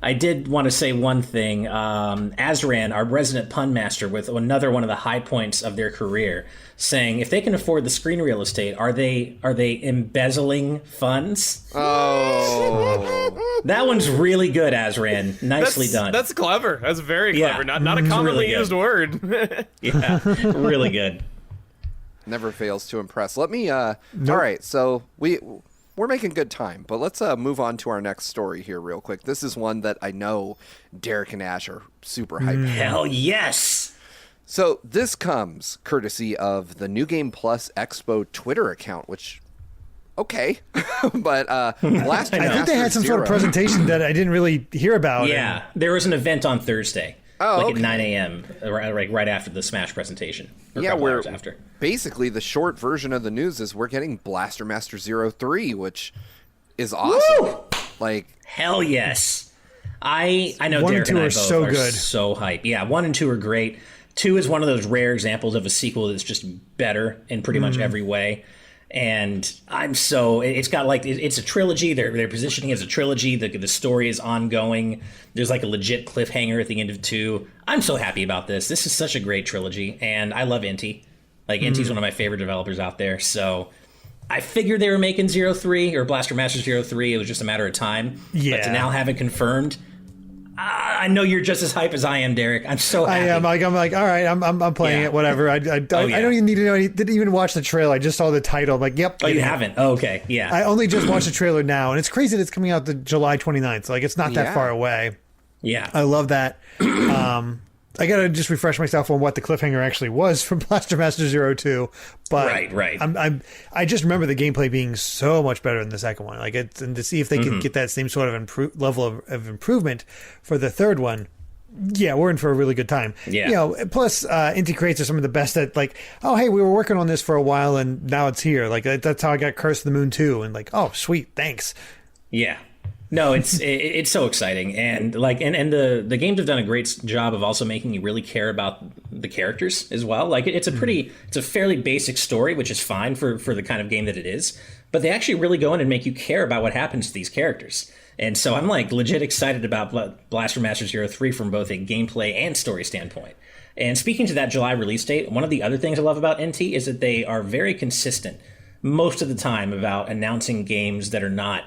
Speaker 4: I did want to say one thing. Azran, our resident pun master, with another one of the high points of their career, saying if they can afford the screen real estate, are they embezzling funds?
Speaker 1: Oh,
Speaker 4: that one's really good, Azran. Nicely done.
Speaker 2: That's clever. That's very clever. Not a commonly used word.
Speaker 4: Yeah, really good.
Speaker 1: Never fails to impress. Let me. All right, so we're making good time, but let's move on to our next story here real quick. This is one that I know Derek and Ash are super hyped.
Speaker 4: Hell yes!
Speaker 1: So this comes courtesy of the New Game Plus Expo Twitter account, which, okay, but last
Speaker 3: I think they had some sort of presentation that I didn't really hear about.
Speaker 4: Yeah, there was an event on Thursday. At 9 a.m., right after the Smash presentation. Hours after. Basically,
Speaker 1: the short version of the news is we're getting Blaster Master 03, which is awesome.
Speaker 4: Woo!
Speaker 1: Like,
Speaker 4: hell yes. I know
Speaker 3: 1
Speaker 4: Derek
Speaker 3: and 2
Speaker 4: and I
Speaker 3: are
Speaker 4: both
Speaker 3: so
Speaker 4: are
Speaker 3: good.
Speaker 4: so hype. Yeah, 1 and 2 are great. 2 is one of those rare examples of a sequel that's just better in pretty much every way. And it's got like, it's a trilogy. They're positioning it as a trilogy. The story is ongoing. There's like a legit cliffhanger at the end of 2. I'm so happy about this. This is such a great trilogy. And I love Inti. Like, Inti's one of my favorite developers out there. So I figured they were making 03 or Blaster Master 03. It was just a matter of time.
Speaker 3: Yeah.
Speaker 4: But to now have it confirmed, I know you're just as hype as I am, Derek. I'm so happy.
Speaker 3: I am. I'm like, all right, I'm playing it. Whatever. I don't even need to know. I didn't even watch the trailer. I just saw the title. I'm like, yep.
Speaker 4: Oh, you haven't? Oh, okay. Yeah.
Speaker 3: I only just watched the trailer now, and it's crazy that it's coming out the July 29th. So like, it's not that far away.
Speaker 4: Yeah.
Speaker 3: I love that. I gotta just refresh myself on what the cliffhanger actually was from Blaster Master 02. But
Speaker 4: right.
Speaker 3: I just remember the gameplay being so much better than the second one. Like, and to see if they can get that same sort of level of improvement for the third one. Yeah, we're in for a really good time.
Speaker 4: Yeah.
Speaker 3: Plus, Inti Creates are some of the best at, like, oh, hey, we were working on this for a while and now it's here. Like, that's how I got Curse of the Moon 2. And like, oh, sweet, thanks.
Speaker 4: Yeah. No, it's so exciting, and like, and the games have done a great job of also making you really care about the characters as well. Like, it's a fairly basic story, which is fine for the kind of game that it is. But they actually really go in and make you care about what happens to these characters. And so I'm like legit excited about Blaster Master 03 from both a gameplay and story standpoint. And speaking to that July release date, one of the other things I love about NT is that they are very consistent most of the time about announcing games that are not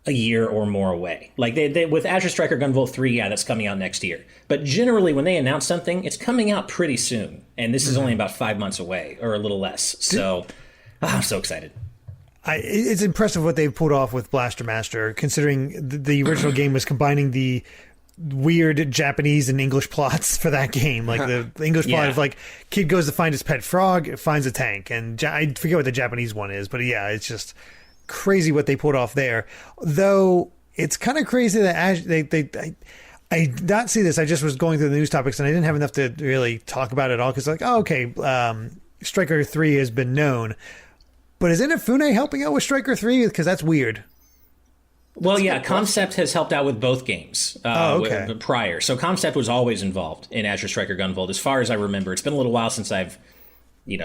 Speaker 4: a year or more away. Like they with Azure Striker Gunvolt 3, that's coming out next year. But generally when they announce something, it's coming out pretty soon. And this is only about 5 months away or a little less. So I'm so excited.
Speaker 3: It's impressive what they've pulled off with Blaster Master, considering the original game was combining the weird Japanese and English plots for that game. Like the English plot of like kid goes to find his pet frog, finds a tank, and I forget what the Japanese one is, but yeah, it's just crazy what they pulled off there. Though it's kind of crazy that I did not see this. I just was going through the news topics and I didn't have enough to really talk about it all because like, oh, okay, Striker 3 has been known. But is Inafune helping out with Striker 3? Because that's weird.
Speaker 4: Well, yeah, Concept has helped out with both games prior. So Concept was always involved in Azure Striker Gunvolt, as far as I remember. It's been a little while since I've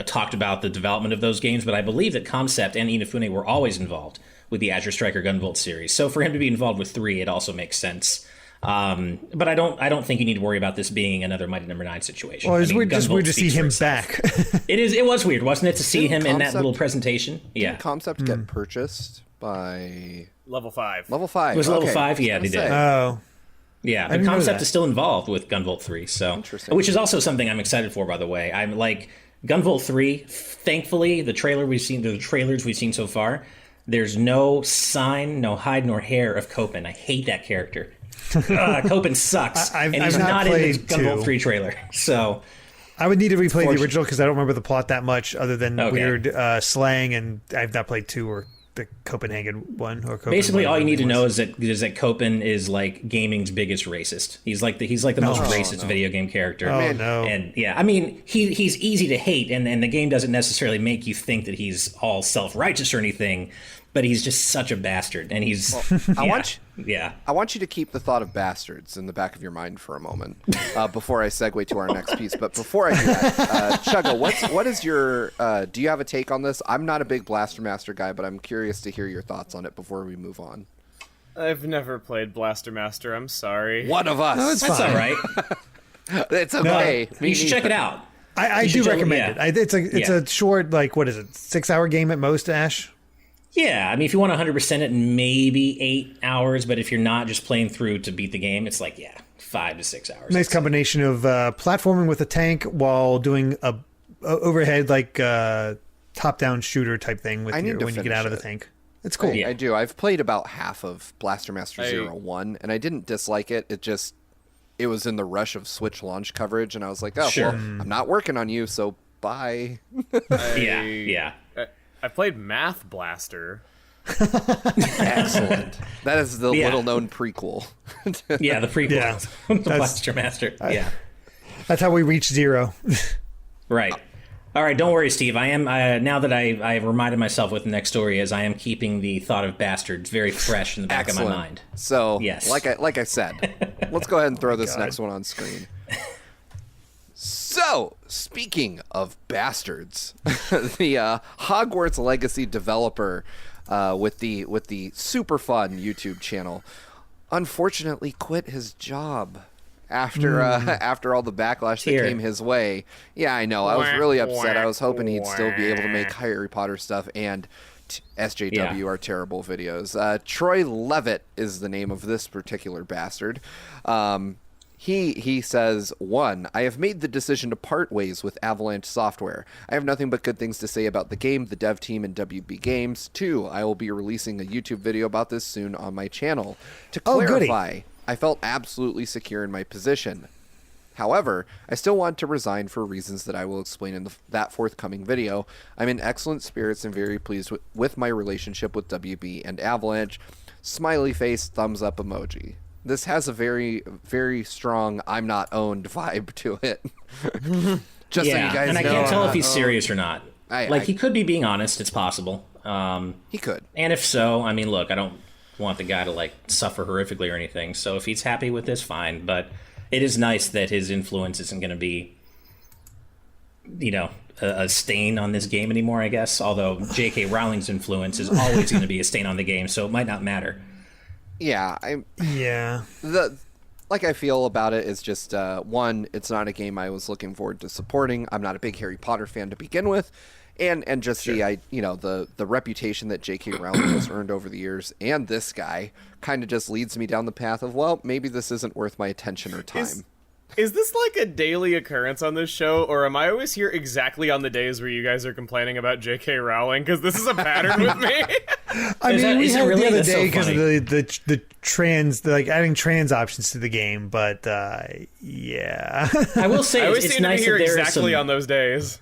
Speaker 4: talked about the development of those games, but I believe that Concept and Inafune were always involved with the Azure Striker Gunvolt series. So for him to be involved with 3, it also makes sense. But I don't think you need to worry about this being another Mighty Number 9 situation.
Speaker 3: Well, it's weird to see him back.
Speaker 4: It was weird, wasn't it, to see him in that little presentation?
Speaker 1: Did Concept get purchased by
Speaker 2: Level 5?
Speaker 1: Level 5.
Speaker 4: It was Level 5, yeah, they did.
Speaker 3: Oh.
Speaker 4: Yeah, but Concept is still involved with Gunvolt 3, so which is also something I'm excited for, by the way. I'm like Gunvolt 3, thankfully, the trailers we've seen so far, there's no sign, no hide nor hair of Copen. I hate that character. Copen sucks, and he's not in the Gunvolt 3 trailer. So
Speaker 3: I would need to replay the original because I don't remember the plot that much, other than weird slang, and I've not played 2 or the Copenhagen one. Or Copen
Speaker 4: basically, all you need to know is that Copen is like gaming's biggest racist. He's like the most racist video game character.
Speaker 3: Oh no!
Speaker 4: And yeah, I mean, he's easy to hate, and the game doesn't necessarily make you think that he's all self-righteous or anything. But he's just such a bastard, and he's.
Speaker 1: I want you to keep the thought of bastards in the back of your mind for a moment before I segue to our next piece. But before I do that, Chuggaa, what is your? Do you have a take on this? I'm not a big Blaster Master guy, but I'm curious to hear your thoughts on it before we move on.
Speaker 2: I've never played Blaster Master. I'm sorry.
Speaker 1: One of us.
Speaker 3: No,
Speaker 4: That's all right.
Speaker 1: It's okay.
Speaker 4: No, you should check it out.
Speaker 3: I do recommend it. It's a short, like, what is it, 6-hour game at most, Ash?
Speaker 4: Yeah, I mean, if you want 100% it, maybe 8 hours, but if you're not just playing through to beat the game, it's like, 5 to 6 hours.
Speaker 3: Nice combination of platforming with a tank while doing a overhead, like, top-down shooter type thing when you get out of the tank. It's cool.
Speaker 1: I do. I've played about half of Blaster Master 01, and I didn't dislike it. It was in the rush of Switch launch coverage, and I was like, well, I'm not working on you, so bye.
Speaker 2: Yeah. I played Math Blaster.
Speaker 1: Excellent. That is the little-known prequel.
Speaker 4: Yeah, the prequel. Yeah. The Blaster Master. Yeah.
Speaker 3: That's how we reach 0.
Speaker 4: Right. All right, don't worry, Steve. I am now that I've reminded myself what the next story is. I am keeping the thought of bastards very fresh in the back of my mind.
Speaker 1: So, yes, like I said, let's go ahead and throw this next one on screen. So, speaking of bastards, the Hogwarts Legacy developer with the super fun YouTube channel, unfortunately quit his job after all the backlash that came his way. Yeah, I know. I was really upset. I was hoping he'd still be able to make Harry Potter stuff and SJW are terrible videos. Troy Levitt is the name of this particular bastard. He says, 1, I have made the decision to part ways with Avalanche Software. I have nothing but good things to say about the game, the dev team, and WB Games. 2, I will be releasing a YouTube video about this soon on my channel. To clarify, I felt absolutely secure in my position. However, I still want to resign for reasons that I will explain in that forthcoming video. I'm in excellent spirits and very pleased with my relationship with WB and Avalanche. Smiley face, thumbs up emoji. This has a very, very strong I'm not owned vibe to it. Just so you guys
Speaker 4: and
Speaker 1: know.
Speaker 4: I can't tell if he's serious or not. He could be being honest. It's possible.
Speaker 1: He could.
Speaker 4: And if so, I mean, look, I don't want the guy to suffer horrifically or anything. So if he's happy with this, fine. But it is nice that his influence isn't going to be, a stain on this game anymore, I guess. Although J.K. Rowling's influence is always going to be a stain on the game, so it might not matter.
Speaker 1: Yeah, I feel about it is just 1, it's not a game I was looking forward to supporting. I'm not a big Harry Potter fan to begin with, and just the reputation that J.K. Rowling has earned over the years, and this guy kind of just leads me down the path of, well, maybe this isn't worth my attention or time.
Speaker 2: Is this like a daily occurrence on this show, or am I always here exactly on the days where you guys are complaining about J.K. Rowling? Because this is a pattern with me.
Speaker 3: We had really the other day because of the trans, adding trans options to the game, but yeah.
Speaker 4: I will say
Speaker 2: I always
Speaker 4: it's
Speaker 2: seem
Speaker 4: nice
Speaker 2: to be here
Speaker 4: that there
Speaker 2: exactly
Speaker 4: is
Speaker 2: on those days.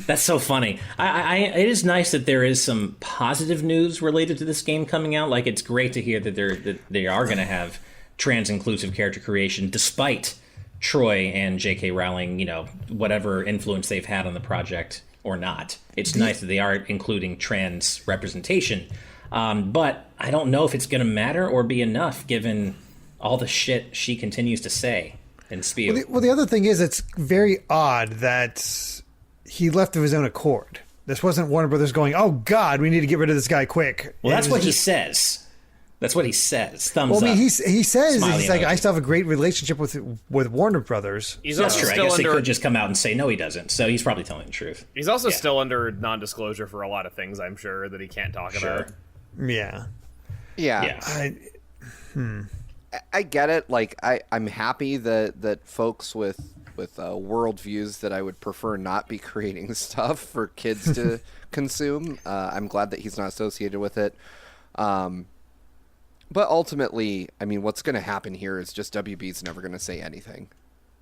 Speaker 4: That's so funny. It is nice that there is some positive news related to this game coming out. It's great to hear that they are going to have trans-inclusive character creation, despite Troy and J.K. Rowling, whatever influence they've had on the project or not. It's nice that they are including trans representation. But I don't know if it's going to matter or be enough given all the shit she continues to say and spew.
Speaker 3: Well, the other thing is it's very odd that he left of his own accord. This wasn't Warner Brothers going, "Oh God, we need to get rid of this guy quick."
Speaker 4: Well, that's what he says. That's what he says. Thumbs
Speaker 3: up. Well, I mean, he says
Speaker 4: Smiley
Speaker 3: he's like,
Speaker 4: emoji.
Speaker 3: I still have a great relationship with Warner Brothers.
Speaker 2: He's
Speaker 4: That's
Speaker 2: also
Speaker 4: true. I
Speaker 2: still
Speaker 4: guess
Speaker 2: under.
Speaker 4: he could just come out and say no, he doesn't. So he's probably telling the truth.
Speaker 2: He's also still under non-disclosure for a lot of things. I'm sure that he can't talk about.
Speaker 3: Yeah.
Speaker 1: I get it. Like I'm happy that folks with worldviews that I would prefer not be creating stuff for kids to consume. I'm glad that he's not associated with it. But ultimately, I mean, what's going to happen here is just WB's never going to say anything.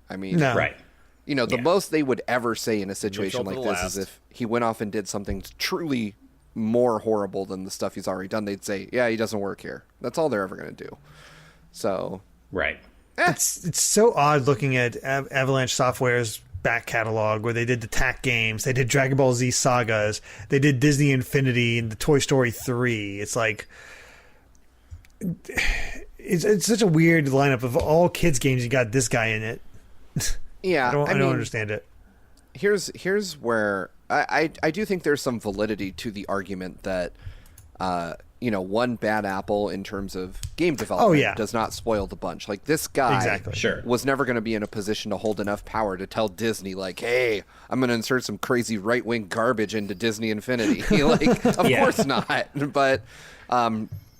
Speaker 1: I mean,
Speaker 4: Right.
Speaker 1: You know, the most they would ever say in a situation like this
Speaker 2: last.
Speaker 1: is if he went off and did something truly more horrible than the stuff he's already done. They'd say, "Yeah, he doesn't work here." That's all they're ever going to do. So,
Speaker 4: Right.
Speaker 3: It's so odd looking at Avalanche Software's back catalog where they did the TAC games, they did Dragon Ball Z sagas, they did Disney Infinity and the Toy Story 3. It's like it's such a weird lineup of all kids games. You got this guy in it.
Speaker 1: yeah,
Speaker 3: I don't understand it.
Speaker 1: Here's where I do think there's some validity to the argument that you know, one bad apple in terms of game development does not spoil the bunch. Like, this guy was never going to be in a position to hold enough power to tell Disney, like, "Hey, I'm going to insert some crazy right-wing garbage into Disney Infinity." Like, of course not. But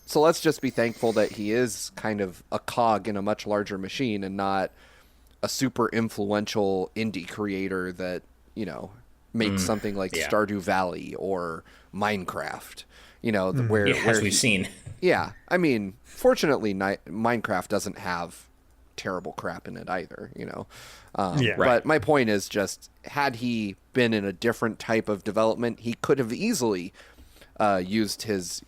Speaker 1: so let's just be thankful that he is kind of a cog in a much larger machine and not a super influential indie creator that, you know, makes something like Stardew Valley or Minecraft. You know, where
Speaker 4: we've seen.
Speaker 1: Yeah, I mean, fortunately, Minecraft doesn't have terrible crap in it either. You know, but my point is just, had he been in a different type of development, he could have easily used his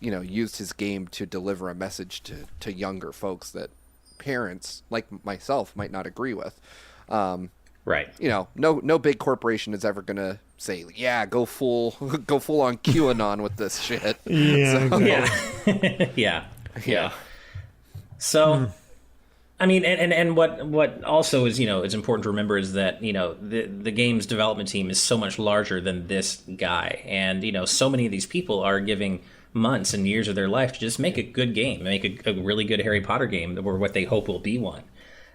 Speaker 1: game to deliver a message to younger folks that parents like myself might not agree with.
Speaker 4: Right.
Speaker 1: You know, no big corporation is ever gonna say, "Yeah, go full on QAnon with this shit."
Speaker 4: Yeah. So, I mean, and what also is, you know, it's important to remember is that, you know, the game's development team is so much larger than this guy, and, you know, so many of these people are giving months and years of their life to just make a good game, make a really good Harry Potter game, or what they hope will be one.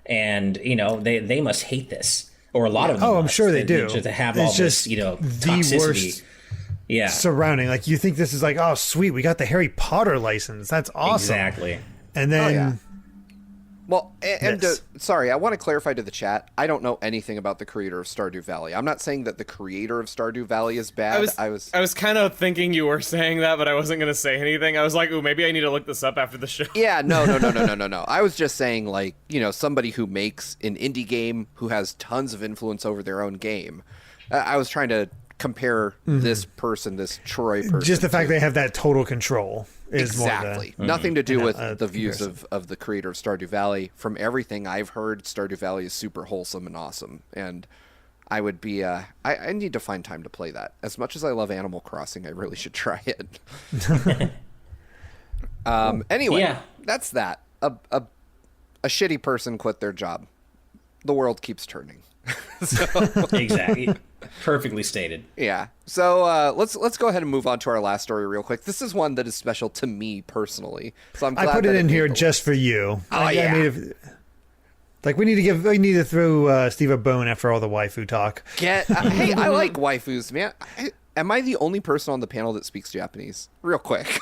Speaker 4: And, you know, they must hate this. Or a lot of them.
Speaker 3: I'm sure they do.
Speaker 4: To have
Speaker 3: it's
Speaker 4: all
Speaker 3: just
Speaker 4: this, you know,
Speaker 3: the
Speaker 4: toxicity.
Speaker 3: Worst surrounding. Like, you think this is like, oh, sweet, we got the Harry Potter license. That's awesome.
Speaker 4: Exactly.
Speaker 3: And then...
Speaker 1: Well, sorry, I want to clarify to the chat. I don't know anything about the creator of Stardew Valley. I'm not saying that the creator of Stardew Valley is bad.
Speaker 2: I was kind of thinking you were saying that, but I wasn't going to say anything. I was like, ooh, maybe I need to look this up after the show.
Speaker 1: Yeah, no. I was just saying, like, you know, somebody who makes an indie game who has tons of influence over their own game. I was trying to compare this person, this Troy person.
Speaker 3: Just the fact they have that total control.
Speaker 1: Exactly. Nothing to do with the views of the creator of Stardew Valley. From everything I've heard, Stardew Valley is super wholesome and awesome. And I would be... I need to find time to play that. As much as I love Animal Crossing, I really should try it. Anyway, that's that. A shitty person quit their job. The world keeps turning.
Speaker 4: Exactly. Perfectly stated.
Speaker 1: Yeah. So let's go ahead and move on to our last story real quick. This is one that is special to me personally. So I'm glad
Speaker 3: I put it in here just for you.
Speaker 1: Oh,
Speaker 3: we need to throw Steve a bone after all the waifu talk.
Speaker 1: Hey, I like waifus, man. Am I the only person on the panel that speaks Japanese? Real quick.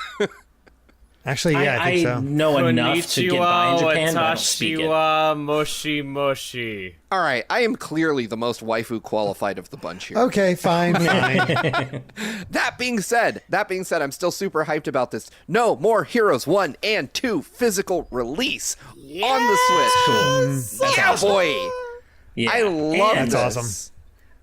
Speaker 3: Actually, I think so.
Speaker 4: I know enough to get by in Japan, but I don't speak it.
Speaker 2: Moshi moshi.
Speaker 1: All right, I am clearly the most waifu qualified of the bunch here.
Speaker 3: Okay, fine.
Speaker 1: That being said, I'm still super hyped about this No More Heroes 1 and 2 physical release on the Switch.
Speaker 4: That's
Speaker 1: awesome. Boy.
Speaker 4: Yeah.
Speaker 1: I love this.
Speaker 3: That's awesome.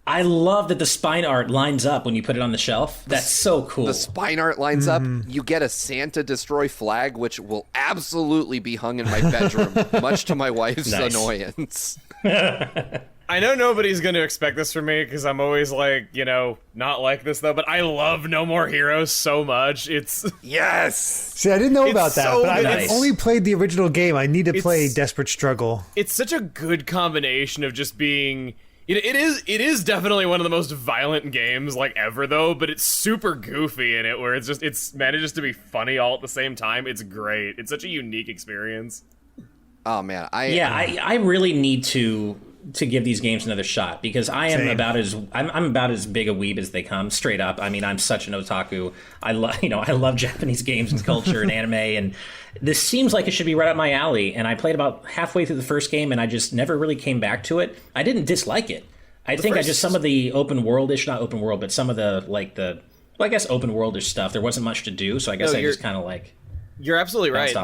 Speaker 4: I love that the spine art lines up when you put it on the shelf. That's so cool.
Speaker 1: The spine art lines up. You get a Santa Destroy flag, which will absolutely be hung in my bedroom, much to my wife's annoyance.
Speaker 2: I know nobody's going to expect this from me because I'm always like, you know, not like this though, but I love No More Heroes so much. It's...
Speaker 1: Yes!
Speaker 3: See, I didn't know about that,
Speaker 2: so
Speaker 3: but
Speaker 2: nice.
Speaker 3: I've only played the original game. I need to play Desperate Struggle.
Speaker 2: It's such a good combination of just being It is definitely one of the most violent games like ever though, but it's super goofy in it where it's manages to be funny all at the same time. It's great. It's such a unique experience.
Speaker 1: Oh man,
Speaker 4: I really need to give these games another shot because I am I'm about as big a weeb as they come, straight up. I mean, I'm such an otaku. I love Japanese games and culture and anime, and this seems like it should be right up my alley. And I played about halfway through the first game, and I just never really came back to it. I didn't dislike it. I think some of the open world-ish, not open world, but some of the I guess open world-ish stuff. There wasn't much to do, so I guess I just kind of like.
Speaker 2: You're absolutely right.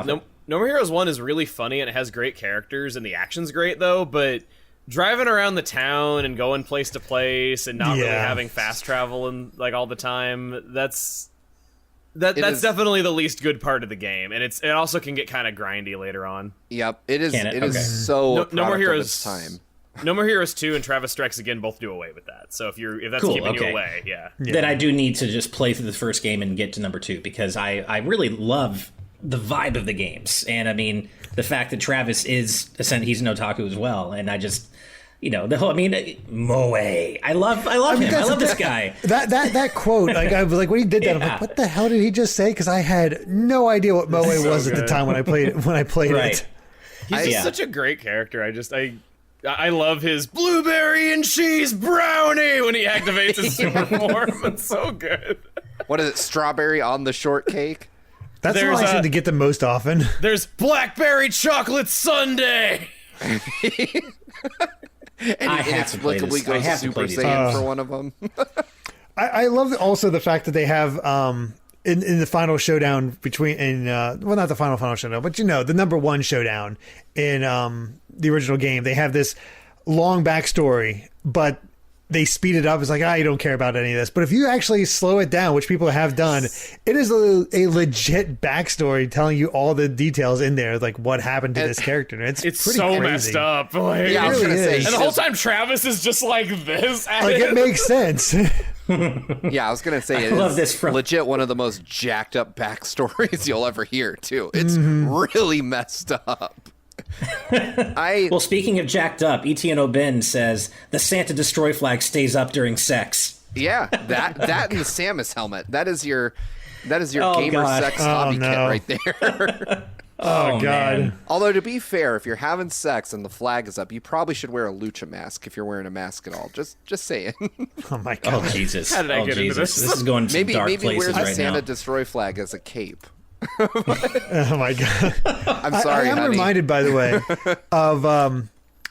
Speaker 2: No More Heroes 1 is really funny and it has great characters and the action's great though, but driving around the town and going place to place and not really having fast travel and like all the time, that's definitely the least good part of the game, and it also can get kind of grindy later on.
Speaker 1: Yep, it is. It is so
Speaker 2: No More Heroes
Speaker 1: time.
Speaker 2: No More Heroes 2 and Travis Strikes Again both do away with that. So if that's
Speaker 4: cool,
Speaker 2: keeping you away,
Speaker 4: then I do need to just play through the first game and get to number 2 because I really love the vibe of the games, and I mean the fact that Travis he's an otaku as well, and I just. The whole, Moe. I love him. I love this guy.
Speaker 3: That quote, like I was like, when he did that, I'm like, what the hell did he just say? Because I had no idea what Moe was at the time when I played it.
Speaker 2: He's such a great character. I love his blueberry and cheese brownie when he activates his super form. It's so good.
Speaker 1: What is it? Strawberry on the shortcake?
Speaker 3: That's what I seem to get the most often.
Speaker 2: There's blackberry chocolate sundae.
Speaker 1: And he inexplicably goes Super Saiyan for one of them.
Speaker 3: I love also the fact that they have in the final showdown between not the final showdown, but the number 1 showdown in the original game. They have this long backstory, but they speed it up. It's like, you don't care about any of this. But if you actually slow it down, which people have done, it is a legit backstory telling you all the details in there, like what happened to this character. It's pretty
Speaker 2: so
Speaker 3: crazy.
Speaker 2: Messed up. Like,
Speaker 1: I was gonna say,
Speaker 2: and the whole time Travis is just like this.
Speaker 3: Like it makes sense.
Speaker 1: Yeah, I was gonna say, I love this legit one of the most jacked up backstories you'll ever hear too. It's really messed up.
Speaker 4: Well, speaking of jacked up, Etienne Aubin says the Santa Destroy flag stays up during sex.
Speaker 1: Yeah, that and the Samus helmet. That is your gamer sex hobby kit right there.
Speaker 3: Oh God! Man.
Speaker 1: Although to be fair, if you're having sex and the flag is up, you probably should wear a lucha mask if you're wearing a mask at all. Just saying.
Speaker 3: Oh my God!
Speaker 4: Oh Jesus!
Speaker 2: How did I get into this?
Speaker 4: This is going to dark places
Speaker 1: wear the
Speaker 4: right
Speaker 1: Santa
Speaker 4: now.
Speaker 1: Destroy flag as a cape.
Speaker 3: Oh my God!
Speaker 1: I'm sorry,
Speaker 3: I'm
Speaker 1: honey.
Speaker 3: reminded, by the way, of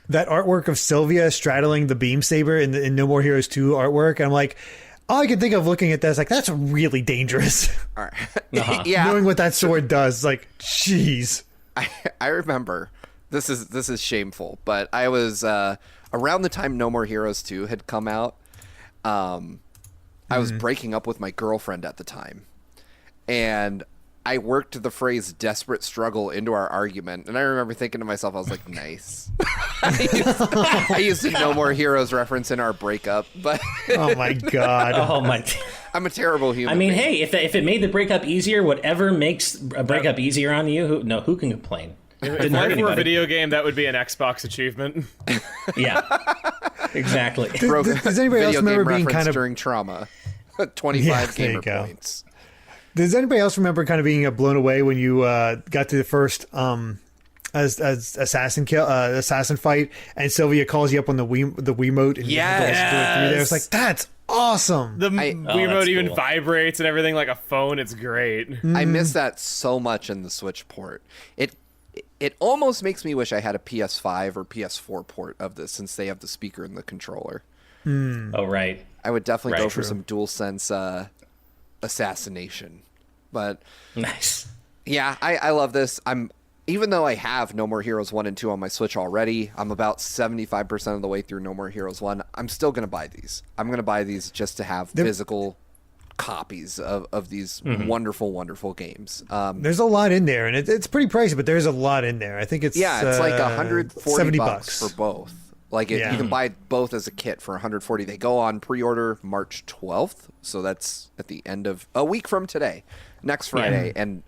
Speaker 3: that artwork of Sylvia straddling the beam saber in No More Heroes 2 artwork. And I'm like, all I can think of looking at that is like, that's really dangerous.
Speaker 1: All right. Yeah.
Speaker 3: Knowing what that sword does, like, jeez.
Speaker 1: I remember. This is shameful, but I was around the time No More Heroes 2 had come out. I was breaking up with my girlfriend at the time, and I worked the phrase desperate struggle into our argument, and I remember thinking to myself, I was like, nice. I used a No More Heroes reference in our breakup, but
Speaker 3: oh my God.
Speaker 4: Oh my.
Speaker 1: I'm a terrible human.
Speaker 4: I mean,
Speaker 1: being.
Speaker 4: hey, if it made the breakup easier, whatever makes a breakup easier on you, who can complain?
Speaker 2: If life were a video game, that would be an Xbox achievement.
Speaker 4: Yeah, exactly.
Speaker 3: Does anybody else remember being kind of
Speaker 1: during trauma? 25 gamer points.
Speaker 3: Does anybody else remember kind of being blown away when you got to the first assassin fight, and Sylvia calls you up on the Wiimote and
Speaker 2: yes,
Speaker 3: through there? It's like, that's awesome.
Speaker 2: The Wiimote even vibrates and everything like a phone. It's great.
Speaker 1: I miss that so much in the Switch port. It almost makes me wish I had a PS5 or PS4 port of this, since they have the speaker and the controller.
Speaker 4: Oh right.
Speaker 1: I would definitely go for some DualSense assassination. But
Speaker 4: nice.
Speaker 1: Yeah, I love this. Even though I have No More Heroes 1 and 2 on my Switch already, I'm about 75% of the way through No More Heroes 1. I'm still going to buy these. I'm going to buy these just to have physical copies of these wonderful, wonderful games.
Speaker 3: There's a lot in there, and it's pretty pricey, but there's a lot in there. I think it's
Speaker 1: it's like $140
Speaker 3: bucks
Speaker 1: for both. Like you can buy both as a kit for $140. They go on pre-order March 12th, so that's at the end of a week from today, next Friday. And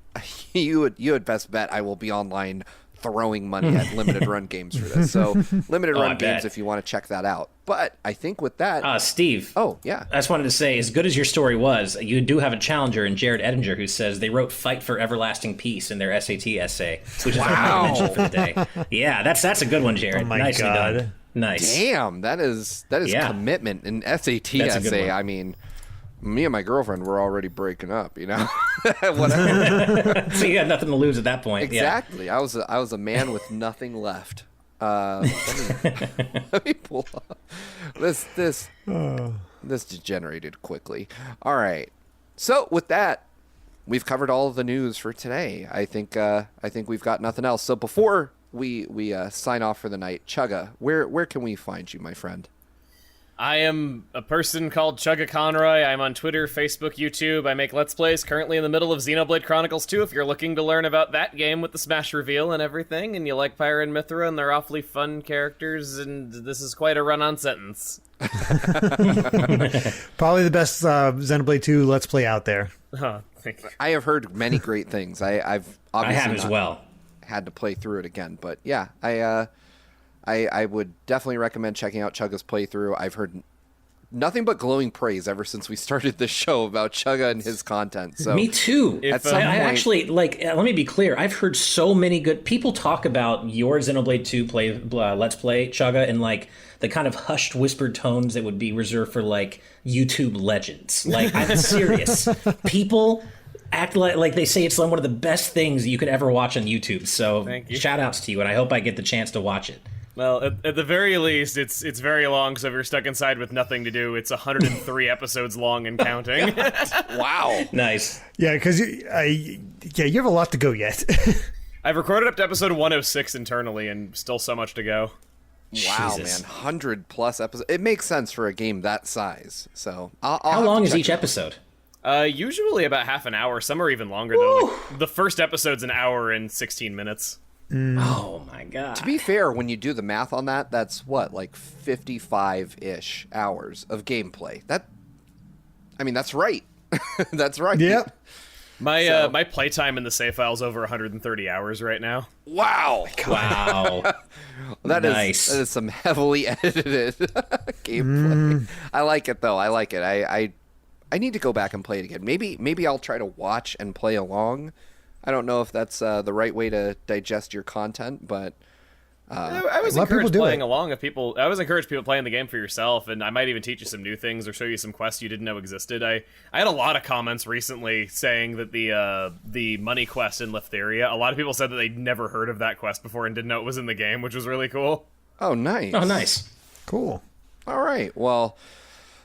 Speaker 1: you would best bet I will be online throwing money at limited run games for this. So limited run games, if you want to check that out. But I think with that...
Speaker 4: Steve.
Speaker 1: Oh, yeah.
Speaker 4: I just wanted to say, as good as your story was, you do have a challenger in Jared Edinger who says they wrote "Fight for Everlasting Peace" in their SAT essay, which is our mention for the day. Yeah, that's a good one, Jared.
Speaker 3: Oh my
Speaker 4: Nicely
Speaker 3: God.
Speaker 4: done. Nice.
Speaker 1: Damn, that is commitment. An SAT essay, I mean... Me and my girlfriend were already breaking up, you know. Whatever.
Speaker 4: So you got nothing to lose at that point.
Speaker 1: Exactly.
Speaker 4: Yeah.
Speaker 1: I was a man with nothing left. Let me pull up. This degenerated quickly. All right. So with that, we've covered all of the news for today. I think we've got nothing else. So before we sign off for the night, Chuggaa, where can we find you, my friend?
Speaker 2: I am a person called Chuggaaconroy. I'm on Twitter, Facebook, YouTube. I make Let's Plays, currently in the middle of Xenoblade Chronicles 2, if you're looking to learn about that game with the Smash reveal and everything, and you like Pyra and Mythra, and they're awfully fun characters, and this is quite a run-on sentence.
Speaker 3: Probably the best Xenoblade 2 Let's Play out there.
Speaker 2: Thank you.
Speaker 1: I have heard many great things. I've obviously
Speaker 4: I have as well.
Speaker 1: had to play through it again, but yeah, I would definitely recommend checking out Chugga's playthrough. I've heard nothing but glowing praise ever since we started this show about Chuggaa and his content. So
Speaker 4: me too.
Speaker 1: At some point,
Speaker 4: I actually let me be clear. I've heard so many good people talk about your Xenoblade 2 Let's Play Chuggaa in like the kind of hushed, whispered tones that would be reserved for like YouTube legends. Like I'm serious. People act like they say it's one of the best things you could ever watch on YouTube. So shout outs to you, and I hope I get the chance to watch it.
Speaker 2: Well, at the very least, it's very long, so if you're stuck inside with nothing to do, it's 103 episodes long and counting.
Speaker 1: wow.
Speaker 4: Nice.
Speaker 3: Yeah, because you have a lot to go yet.
Speaker 2: I've recorded up to episode 106 internally, and still so much to go.
Speaker 1: Wow,
Speaker 4: Jesus.
Speaker 1: man, 100+ episodes. It makes sense for a game that size. So I'll
Speaker 4: How
Speaker 1: have
Speaker 4: long
Speaker 1: to
Speaker 4: is
Speaker 1: check
Speaker 4: each
Speaker 1: it out.
Speaker 4: episode?
Speaker 2: Usually about half an hour. Some are even longer, though. Like, the first episode's an hour and 16 minutes.
Speaker 4: Oh my god.
Speaker 1: To be fair, when you do the math on that, that's what, like 55-ish hours of gameplay. That's right. That's right.
Speaker 3: Yep.
Speaker 2: My playtime in the save file's over 130 hours right now.
Speaker 1: Wow.
Speaker 4: Wow.
Speaker 1: Nice. That is some heavily edited gameplay. I like it though. I like it. I need to go back and play it again. Maybe I'll try to watch and play along. I don't know if that's the right way to digest your content, but
Speaker 2: I was encouraged playing along. I was encouraged people playing the game for yourself, and I might even teach you some new things or show you some quests you didn't know existed. I had a lot of comments recently saying that the money quest in Leftheria, a lot of people said that they'd never heard of that quest before and didn't know it was in the game, which was really cool.
Speaker 1: Oh, nice.
Speaker 4: Oh, nice.
Speaker 3: Cool.
Speaker 1: All right. Well,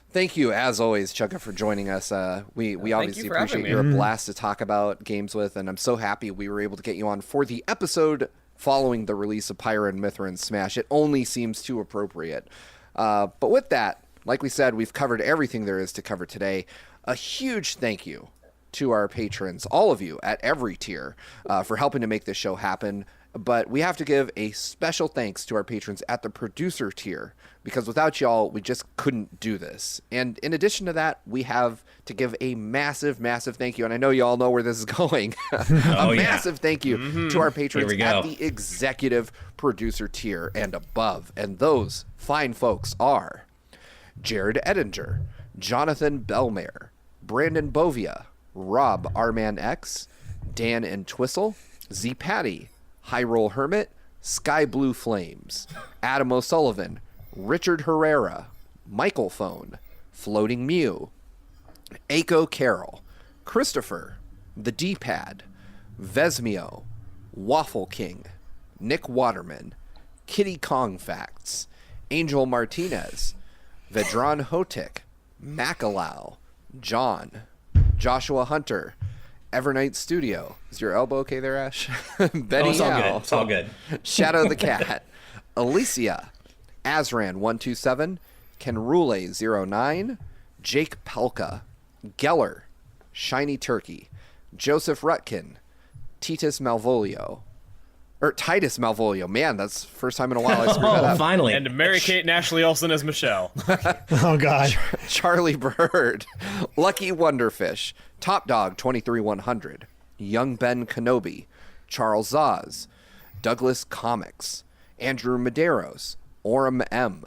Speaker 1: thank you, as always, Chuggaa, for joining us. We obviously appreciate you're a blast to talk about games with, and I'm so happy we were able to get you on for the episode following the release of Pyra and Mythra and Smash. It only seems too appropriate. But with that, like we said, we've covered everything there is to cover today. A huge thank you to our patrons, all of you at every tier, for helping to make this show happen. But we have to give a special thanks to our patrons at the producer tier, because without y'all, we just couldn't do this. And in addition to that, we have to give a massive, massive thank you, and I know y'all know where this is going, massive thank you to our patrons at the executive producer tier and above. And those fine folks are Jared Edinger, Jonathan Belmare, Brandon Bovia, Rob Arman X, Dan and Twistle, Z Patty, High Roll Hermit, Sky Blue Flames, Adam O'Sullivan, Richard Herrera, Michael Phone, Floating Mew, Aiko Carroll, Christopher, The D-Pad, Vesmio, Waffle King, Nick Waterman, Kitty Kong Facts, Angel Martinez, Vedran Hotik, Macalau, John, Joshua Hunter, Evernight Studio. Is your elbow okay there, Ash? Betty
Speaker 4: it's all good. It's all good.
Speaker 1: Shadow the Cat, Alicia, Azran127, Kenrule09, Jake Pelka, Geller, Shiny Turkey, Joseph Rutkin, Titus Malvolio. Man, that's the first time in a while I screwed that up.
Speaker 4: Finally.
Speaker 2: And Mary-Kate and Ashley Olsen as Michelle.
Speaker 3: Oh, God.
Speaker 1: Charlie Bird, Lucky Wonderfish, Top Dog 23100, Young Ben Kenobi, Charles Zaz, Douglas Comics, Andrew Medeiros, Orem M,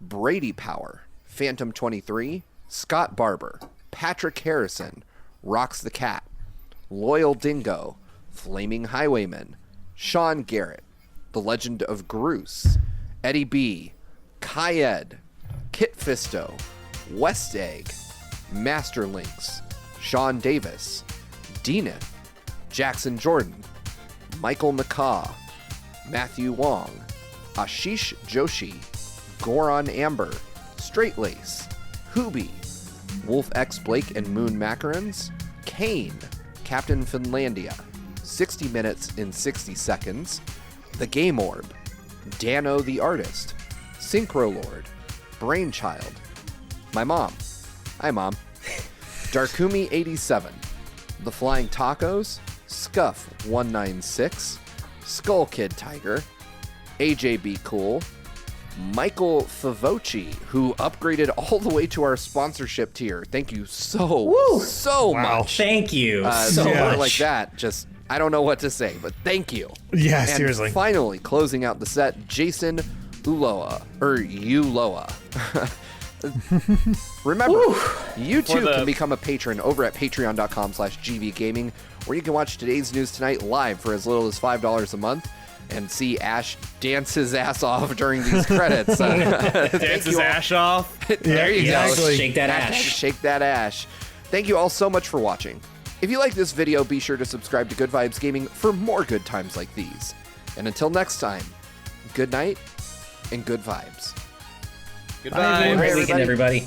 Speaker 1: Brady Power, Phantom 23, Scott Barber, Patrick Harrison, Rocks the Cat, Loyal Dingo, Flaming Highwayman, Sean Garrett, The Legend of Groose, Eddie B, Kayed, Kit Fisto, West Egg, Master Lynx, Sean Davis, Denith, Jackson Jordan, Michael McCaw, Matthew Wong, Ashish Joshi, Goron Amber, Straight Lace, Hoobie, Wolf X Blake and Moon Macarons, Kane, Captain Finlandia, 60 Minutes in 60 Seconds, The Game Orb, Dano the Artist, Synchro Lord, Brainchild, my mom, hi mom, Darkumi 87, The Flying Tacos, Scuff 196, Skull Kid Tiger, AJB Cool, Michael Favoci, who upgraded all the way to our sponsorship tier. Thank you so much.
Speaker 4: Thank you so
Speaker 1: Support
Speaker 4: much.
Speaker 1: like that, just I don't know what to say, but thank you.
Speaker 3: Yeah,
Speaker 1: And
Speaker 3: seriously.
Speaker 1: finally, closing out the set, Jason Uloa. Remember, you too can become a patron over at patreon.com/gvgaming, where you can watch Today's News Tonight live for as little as $5 a month and see Ash dance his ass off during these credits.
Speaker 2: Dance his ash off.
Speaker 1: There you go.
Speaker 3: exactly.
Speaker 4: Shake that
Speaker 1: Hashtag
Speaker 4: ash.
Speaker 1: Shake that ash. Thank you all so much for watching. If you like this video, be sure to subscribe to Good Vibes Gaming for more good times like these. And until next time, good night and good vibes.
Speaker 2: Goodbye.
Speaker 4: Great
Speaker 1: everybody.
Speaker 4: weekend, everybody.